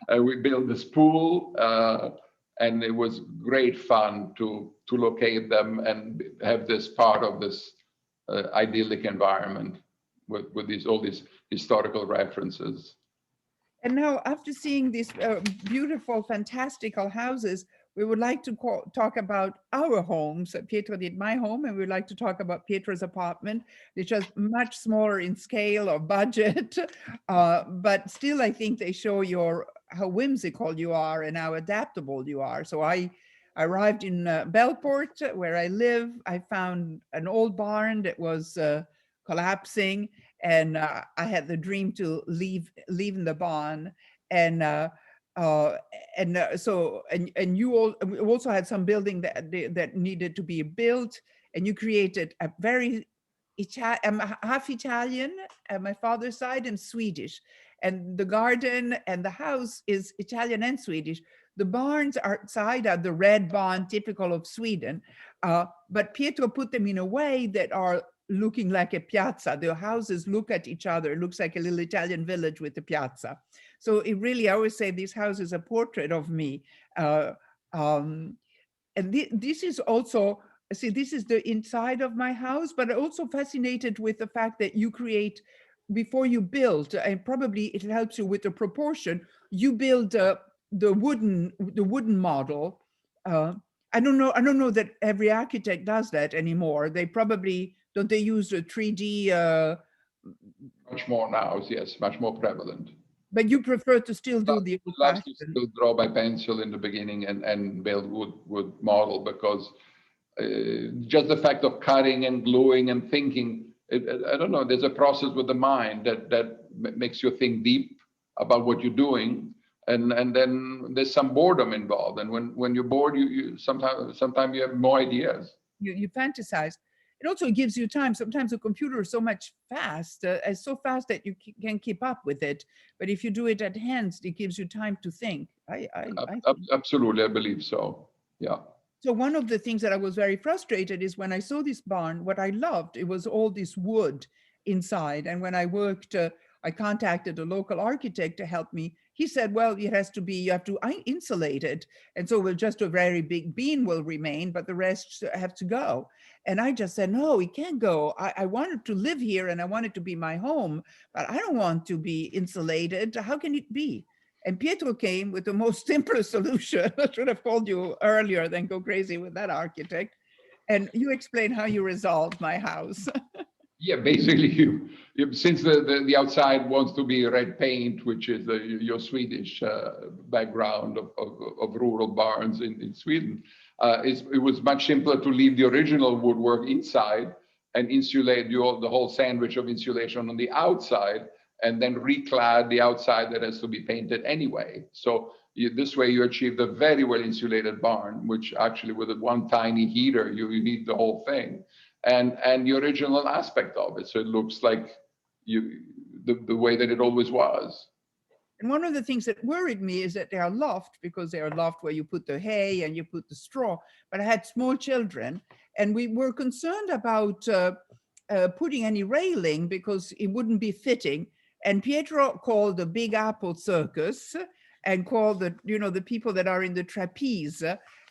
We built this pool. And it was great fun to locate them and have this part of this idyllic environment with all these historical references. And now, after seeing these beautiful, fantastical houses, we would like to talk about our homes. Pietro did my home, and we'd like to talk about Pietro's apartment, which is much smaller in scale or budget, but still, I think they show how whimsical you are and how adaptable you are. So I arrived in Bellport, where I live. I found an old barn that was collapsing, and I had the dream to leave in the barn. And you also had some building that needed to be built, and you created a very half Italian at my father's side and Swedish. And the garden and the house is Italian and Swedish. The barns outside are the red barn, typical of Sweden. But Pietro put them in a way that are looking like a piazza. The houses look at each other. It looks like a little Italian village with a piazza. So it really, I always say this house is a portrait of me. And this is also, see, this is the inside of my house, but I'm also fascinated with the fact that you create, before you build, and probably it helps you with the proportion, you build the wooden model. I don't know that every architect does that anymore. They probably, don't they use a 3D? Much more now, yes, much more prevalent. But you prefer to still do the old-fashioned? I still draw by pencil in the beginning and build wood model, because just the fact of cutting and gluing and thinking, I don't know, there's a process with the mind that makes you think deep about what you're doing. and then there's some boredom involved. And when you're bored, you sometimes you have more ideas. You fantasize. It also gives you time. Sometimes the computer is so much it's so fast that you can keep up with it. But if you do it at hand, it gives you time to think. I think. Absolutely, I believe so. Yeah. So one of the things that I was very frustrated is when I saw this barn, what I loved, it was all this wood inside. And when I worked, I contacted a local architect to help me. He said, well, it has to be, you have to insulate it. And so just a very big beam will remain, but the rest have to go. And I just said, no, it can't go. I wanted to live here and I want it to be my home, but I don't want to be insulated. How can it be? And Pietro came with the most simple solution. I should have called you earlier than go crazy with that architect. And you explain how you resolved my house. Yeah, basically, since the outside wants to be red paint, which is your Swedish background of rural barns in Sweden, it was much simpler to leave the original woodwork inside and insulate the whole sandwich of insulation on the outside, and then reclad the outside that has to be painted anyway. So this way you achieved a very well insulated barn, which actually with one tiny heater, you heat the whole thing. And the original aspect of it. So it looks like the way that it always was. And one of the things that worried me is that they are loft, because they are loft where you put the hay and you put the straw. But I had small children and we were concerned about putting any railing because it wouldn't be fitting. And Pietro called the Big Apple Circus and called the people that are in the trapeze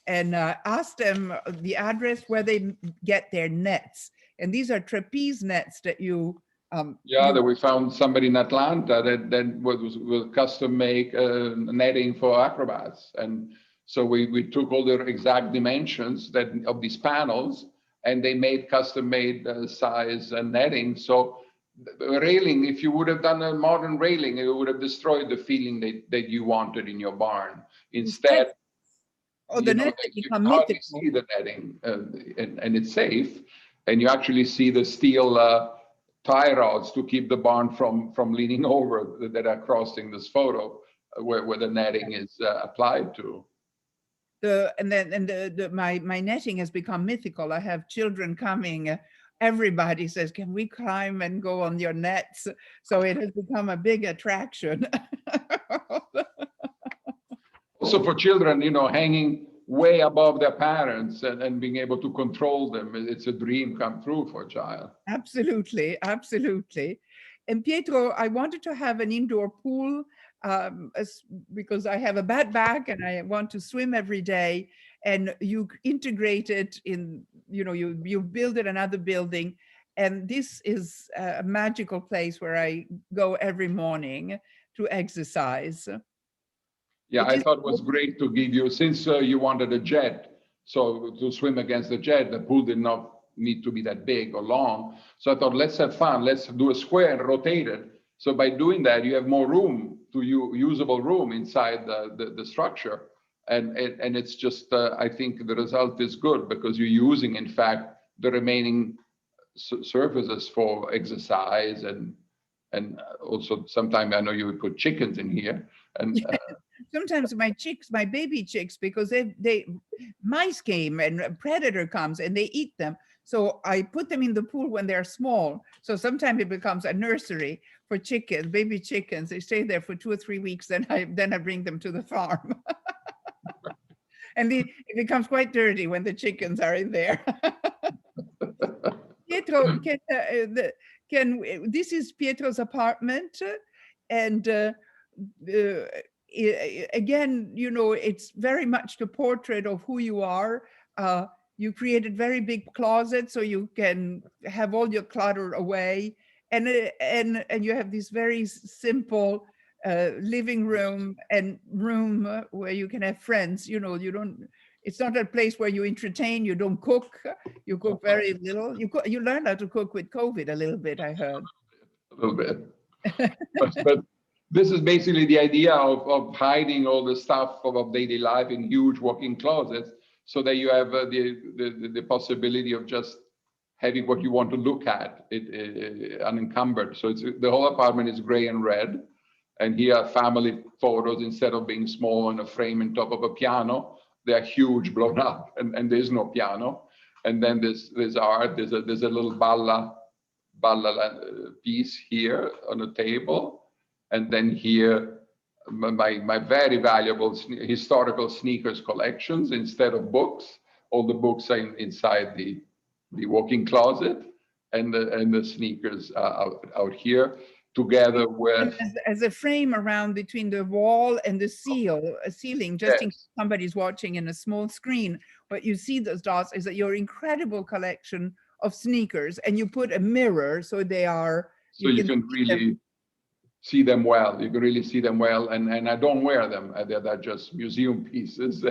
and asked them the address where they get their nets. And these are trapeze nets that that we found somebody in Atlanta that was custom make netting for acrobats. And so we took all the exact dimensions of these panels, and they made custom made size netting. So the railing, if you would have done a modern railing, it would have destroyed the feeling that you wanted in your barn. Instead, the netting become hardly see the netting, and it's safe, and you actually see the steel tie rods to keep the barn from leaning over that are crossing this photo where the netting is applied to. My netting has become mythical. I have children coming. Everybody says, can we climb and go on your nets? So it has become a big attraction. Also for children, hanging way above their parents and being able to control them, it's a dream come true for a child. Absolutely, absolutely. And Pietro, I wanted to have an indoor pool because I have a bad back and I want to swim every day. And you integrate it in, you build it another building. And this is a magical place where I go every morning to exercise. Yeah, I thought it was great to give you, since you wanted a jet, so to swim against the jet, the pool did not need to be that big or long. So I thought, let's have fun. Let's do a square and rotate it. So by doing that, you have more room usable room inside the structure. And it's just, I think the result is good because you're using, in fact, the remaining surfaces for exercise and also sometimes I know you would put chickens in here. And sometimes my baby chicks, because mice came and a predator comes and they eat them. So I put them in the pool when they're small. So sometimes it becomes a nursery for chickens, baby chickens. They stay there for 2 or 3 weeks. Then I bring them to the farm. And it becomes quite dirty when the chickens are in there. Pietro, this is Pietro's apartment. And again, it's very much the portrait of who you are. You created very big closets so you can have all your clutter away, and you have this very simple living room and room where you can have friends. It's not a place where you entertain. You don't cook. You cook very little. You learned how to cook with COVID a little bit, I heard. A little bit, but this is basically the idea of hiding all the stuff of daily life in huge walk-in closets, so that you have the possibility of just having what you want to look at, unencumbered. So the whole apartment is gray and red, And here are family photos. Instead of being small in a frame on top of a piano, they're huge, blown up, and there's no piano. And then there's art. There's a little balla piece here on the table, and then here my very valuable historical sneakers collections. Instead of books, all the books are inside the walk-in closet, and the sneakers are out here together with as a frame around between the wall and the ceiling, just in case somebody's watching in a small screen. What you see those dots is that your incredible collection of sneakers, and you put a mirror so they are so you can really see them well. You can really see them well, and I don't wear them. They're just museum pieces,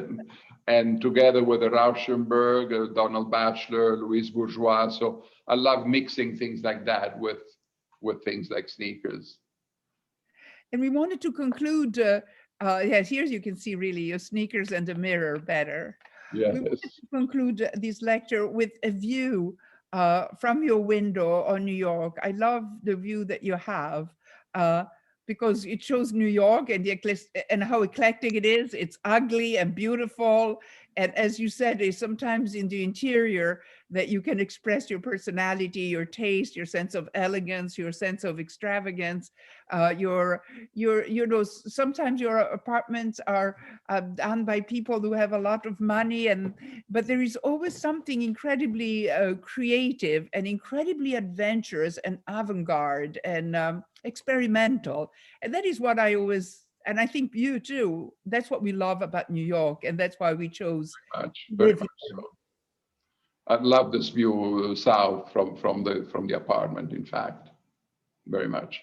and together with the Rauschenberg, Donald Batchelor, Louise Bourgeois. So I love mixing things like that with things like sneakers. And we wanted to conclude. Yes, here you can see really your sneakers and the mirror better. Yes. We wanted to conclude this lecture with a view from your window on New York. I love the view that you have because it shows New York and how eclectic it is. It's ugly and beautiful. And as you said, there's sometimes in the interior that you can express your personality, your taste, your sense of elegance, your sense of extravagance. Sometimes your apartments are done by people who have a lot of money, but there is always something incredibly creative and incredibly adventurous and avant-garde and experimental. And that is what I always, and I think you too, that's what we love about New York, and that's why we chose. Very much so. I love this view south from the apartment, in fact, very much.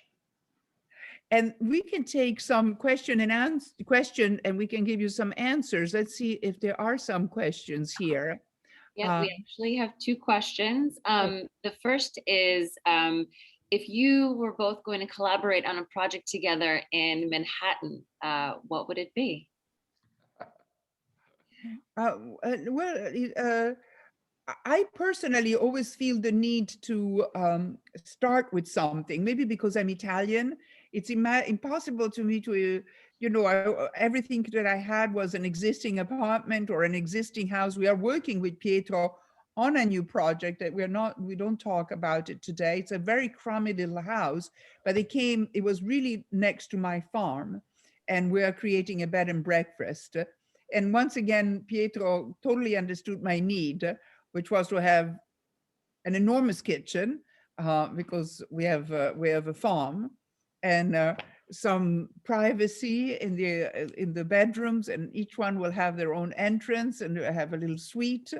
And we can take some question and we can give you some answers. Let's see if there are some questions here. Yeah, we actually have two questions. The first is, if you were both going to collaborate on a project together in Manhattan, what would it be? I personally always feel the need to start with something, maybe because I'm Italian. It's impossible to me to, everything that I had was an existing apartment or an existing house. We are working with Pietro on a new project that we don't talk about it today. It's a very crummy little house, but it was really next to my farm, and we are creating a bed and breakfast. And once again, Pietro totally understood my need, which was to have an enormous kitchen because we have a farm, and some privacy in the bedrooms, and each one will have their own entrance and have a little suite.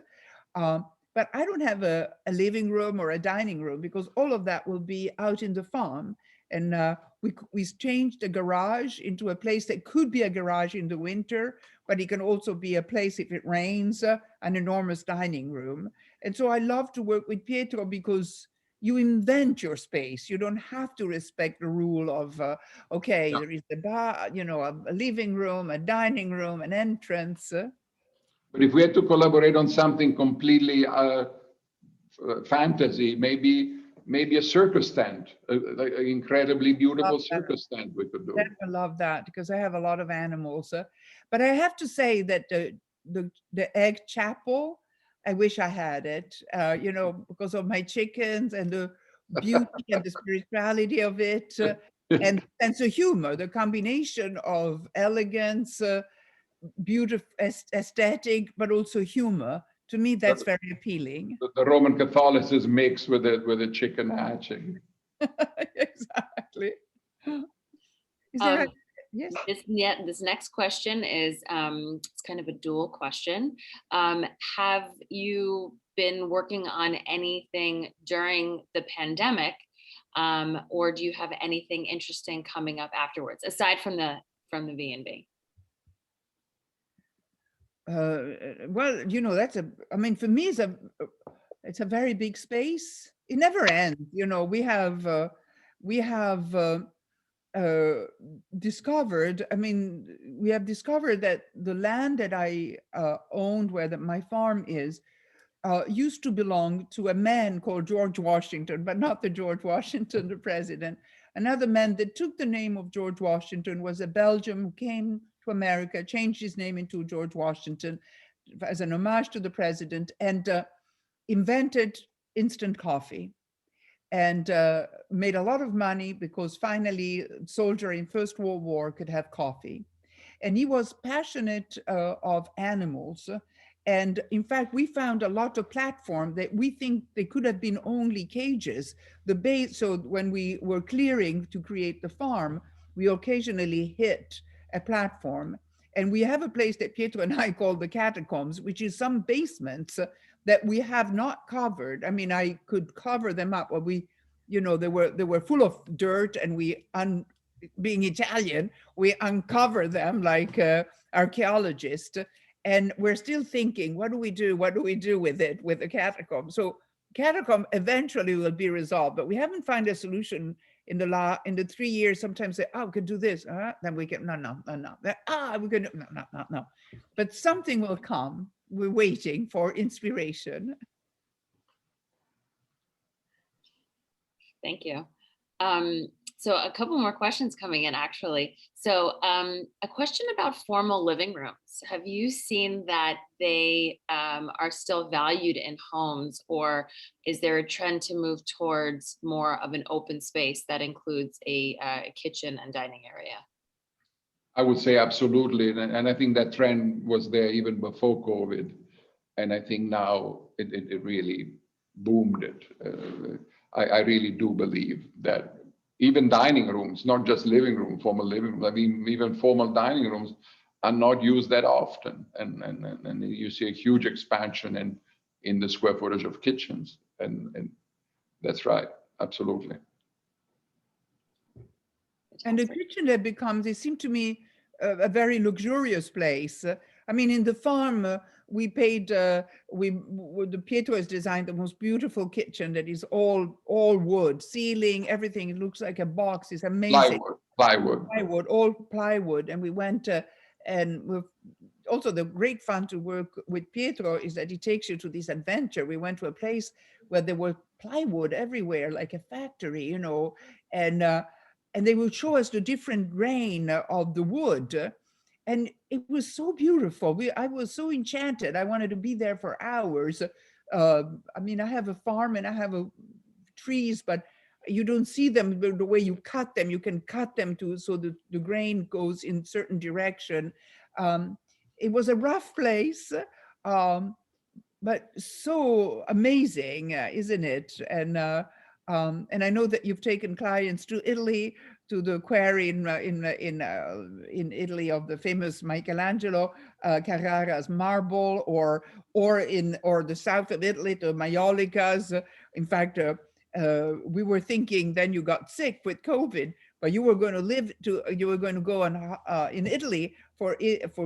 But I don't have a living room or a dining room because all of that will be out in the farm. And we changed the garage into a place that could be a garage in the winter, but it can also be a place if it rains, an enormous dining room. And so I love to work with Pietro because you invent your space. You don't have to respect the rule of, there is the bar, a living room, a dining room, an entrance. But if we had to collaborate on something completely fantasy, maybe a circus tent, an incredibly beautiful circus tent we could do. I love that because I have a lot of animals. But I have to say that the egg chapel, I wish I had it, because of my chickens and the beauty and the spirituality of it, and sense of humor, the combination of elegance, beautiful, aesthetic, but also humor. To me, that's very appealing. The Roman Catholicism mixed with the chicken hatching. Exactly. Is there yes? This next question is it's kind of a dual question. Have you been working on anything during the pandemic, or do you have anything interesting coming up afterwards, aside from the V&B? Well, for me, it's a very big space. It never ends. We have discovered, we have discovered that the land that I owned, where my farm is, used to belong to a man called George Washington, but not the George Washington, the president, Another man that took the name of George Washington was a Belgian who came to America, changed his name into George Washington as an homage to the president, and invented instant coffee, and made a lot of money because finally a soldier in First World War could have coffee. And he was passionate of animals. And in fact, we found a lot of platform that we think they could have been only cages. The base, so when we were clearing to create the farm, we occasionally hit a platform. And we have a place that Pietro and I call the catacombs, which is some basements that we have not covered. I mean, I could cover them up, but we, you know, they were full of dirt, and we, being Italian, we uncover them like archaeologists. And we're still thinking, what do we do? What do we do with it, with the catacomb? So catacomb eventually will be resolved, but we haven't found a solution in the 3 years. Sometimes say, oh, we could do this. Then we can, no. We could, no. But something will come. We're waiting for inspiration. Thank you. So a couple more questions coming in, actually. So a question about formal living rooms. Have you seen that they are still valued in homes, or is there a trend to move towards more of an open space that includes a kitchen and dining area? I would say absolutely. And I think that trend was there even before COVID. And I think now it really boomed it. I really do believe that even dining rooms, not just living room, formal living rooms, I mean, even formal dining rooms are not used that often. And you see a huge expansion in the square footage of kitchens. And that's right, absolutely. And the kitchen that becomes, it seemed to me, a very luxurious place. I mean, in the farm, we paid, the Pietro has designed the most beautiful kitchen that is all wood, ceiling, everything. It looks like a box. It's amazing. Plywood, all plywood. And we went, and also the great fun to work with Pietro is that he takes you to this adventure. We went to a place where there were plywood everywhere, like a factory, you know, and they would show us the different grain of the wood. And it was so beautiful. I was so enchanted. I wanted to be there for hours. I mean, I have a farm and I have trees, but you don't see them the way you cut them. You can cut them so the grain goes in certain direction. It was a rough place, but so amazing, isn't it? And I know that you've taken clients to Italy, to the quarry in Italy of the famous Michelangelo, Carrara's marble, or the south of Italy, to Maiolicas. In fact, we were thinking then you got sick with COVID, but you were going to go on in Italy for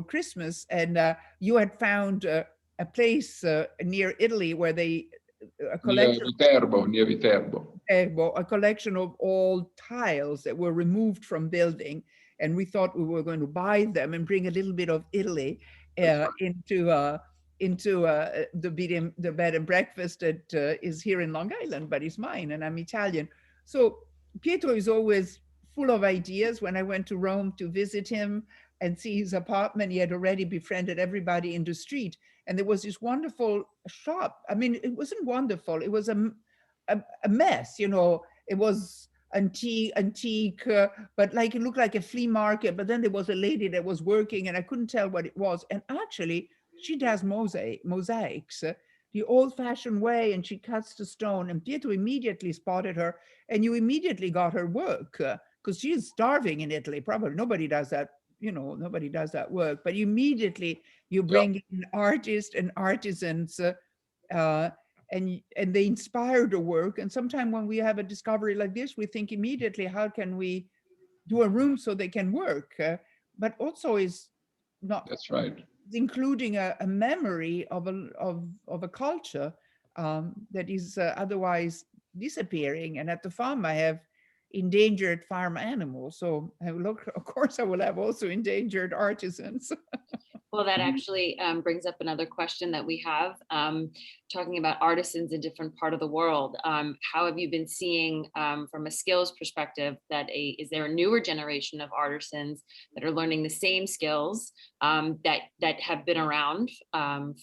Christmas, and you had found a place near Italy where they a collection near Viterbo. A collection of old tiles that were removed from building, and we thought we were going to buy them and bring a little bit of Italy into the bed and breakfast that is here in Long Island, but it's mine, and I'm Italian. So Pietro is always full of ideas. When I went to Rome to visit him and see his apartment, he had already befriended everybody in the street. And there was this wonderful shop. I mean, it wasn't wonderful. It was a mess, you know. It was antique, but like it looked like a flea market. But then there was a lady that was working and I couldn't tell what it was. And actually, she does mosaics the old-fashioned way, and she cuts the stone. And Pietro immediately spotted her, and you immediately got her work because she is starving in Italy. Probably nobody does that. You know, nobody does that work, but immediately you bring in artists and artisans, and they inspire the work. And sometimes when we have a discovery like this, we think immediately, how can we do a room so they can work? But also is not. That's right. Including a memory of a culture that is otherwise disappearing. And at the farm, I have endangered farm animals. So I will look, of course, I will have also endangered artisans. Well, that actually brings up another question that we have, talking about artisans in different part of the world. How have you been seeing from a skills perspective that is there a newer generation of artisans that are learning the same skills that have been around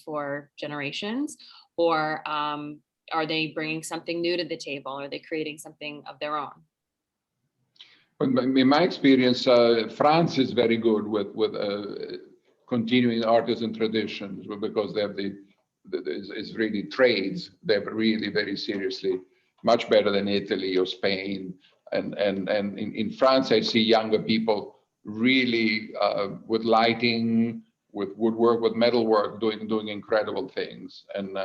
for generations, or are they bringing something new to the table? Are they creating something of their own? In my experience, France is very good with continuing artisan traditions, because they have it's really trades. They're really very seriously, much better than Italy or Spain. And in France, I see younger people really with lighting, with woodwork, with metalwork, doing incredible things. And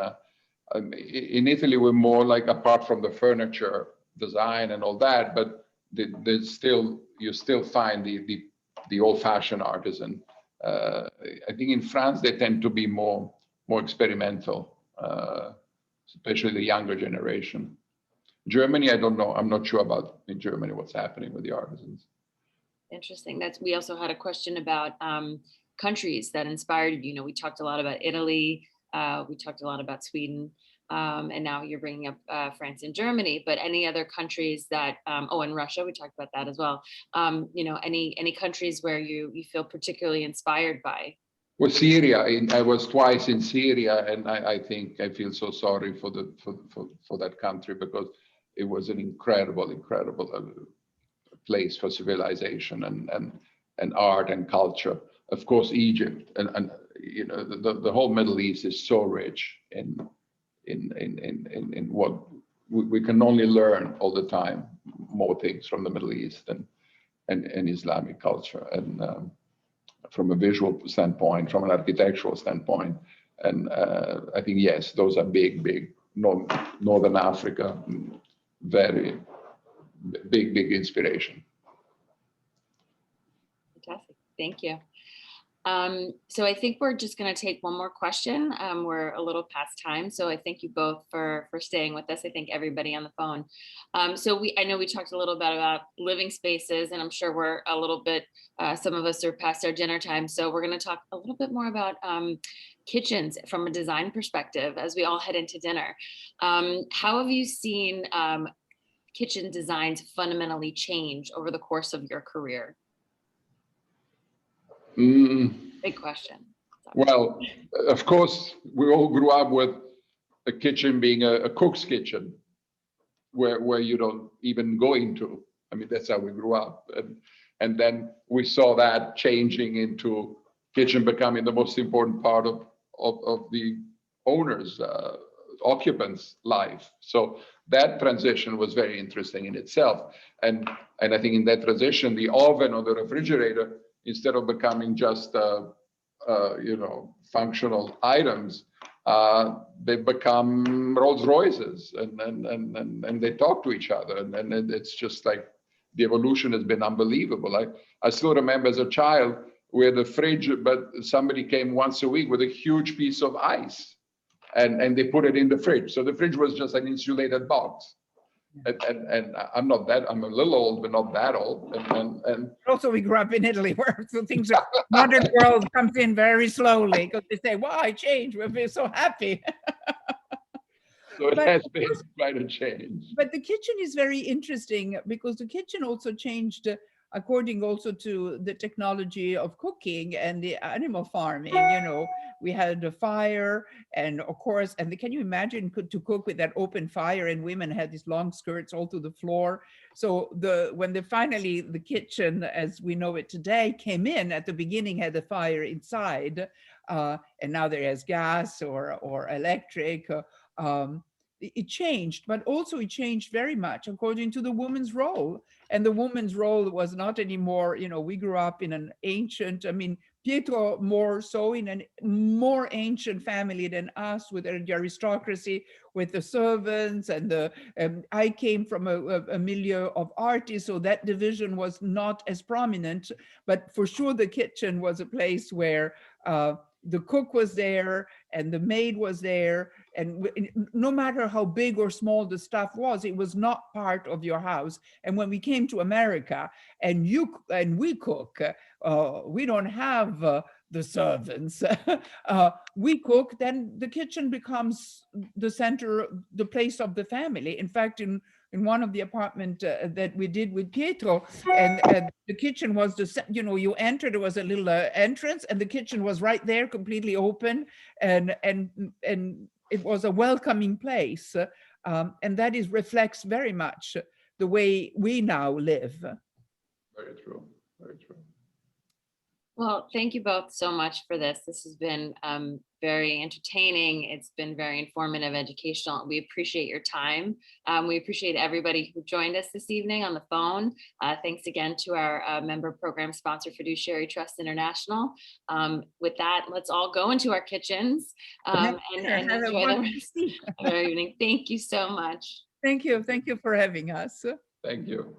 in Italy, we're more like, apart from the furniture design and all that, but there's still, you still find the old-fashioned artisan. I think in France they tend to be more experimental, especially the younger generation. Germany, I don't know. I'm not sure about in Germany what's happening with the artisans. Interesting. We also had a question about countries that inspired you. You know, we talked a lot about Italy. We talked a lot about Sweden. And now you're bringing up France and Germany, but any other countries that, and Russia, we talked about that as well. You know, any countries where you feel particularly inspired by? Well, Syria. I was twice in Syria, and I think I feel so sorry for that country, because it was an incredible place for civilization and art and culture. Of course, Egypt, and you know, the whole Middle East is so rich in what we can only learn all the time, more things from the Middle East and Islamic culture, and from a visual standpoint, from an architectural standpoint. And I think, yes, those are big Northern Africa, very big inspiration. Fantastic, thank you. So I think we're just going to take one more question. We're a little past time, so I thank you both for staying with us. I thank everybody on the phone. I know we talked a little bit about living spaces, and I'm sure we're a little bit, some of us are past our dinner time. So we're going to talk a little bit more about kitchens from a design perspective as we all head into dinner. How have you seen kitchen designs fundamentally change over the course of your career? Big question. Well, of course, we all grew up with a kitchen being a cook's kitchen, where you don't even go into. I mean, that's how we grew up, and then we saw that changing into kitchen becoming the most important part of the owner's occupant's life. So that transition was very interesting in itself, and I think in that transition, the oven or the refrigerator, instead of becoming just you know, functional items, they become Rolls Royces, and they talk to each other, and it's just like the evolution has been unbelievable. I still remember as a child, we had a fridge, but somebody came once a week with a huge piece of ice, and they put it in the fridge. So the fridge was just an insulated box. And I'm a little old, but not that old. And also, we grew up in Italy, where so things are, modern world comes in very slowly, because they say, "Wow, I changed. We're so happy." So it has been quite a change. But the kitchen is very interesting, because the kitchen also changed according also to the technology of cooking and the animal farming. You know, we had a fire, and of course, and can you imagine to cook with that open fire, and women had these long skirts all to the floor. So when finally the kitchen as we know it today came in, at the beginning had the fire inside, and now there is gas or electric. It changed, but also it changed very much according to the woman's role. And the woman's role was not anymore, you know, we grew up in an ancient, I mean, Pietro more so in a more ancient family than us, with the aristocracy, with the servants, and I came from a milieu of artists, so that division was not as prominent. But for sure, the kitchen was a place where the cook was there and the maid was there, and no matter how big or small the stuff was, it was not part of your house. And when we came to America and we cook, we don't have the servants. We cook, then the kitchen becomes the center, the place of the family. In fact, in one of the apartment that we did with Pietro, and the kitchen was you entered, there was a little entrance, and the kitchen was right there, completely open, and it was a welcoming place, and that reflects very much the way we now live. Very true. Very true. Well, thank you both so much for this. This has been very entertaining. It's been very informative, educational. We appreciate your time. We appreciate everybody who joined us this evening on the phone. Thanks again to our member program sponsor, Fiduciary Trust International. With that, let's all go into our kitchens and enjoy the rest of our evening. Thank you so much. Thank you. Thank you for having us. Thank you.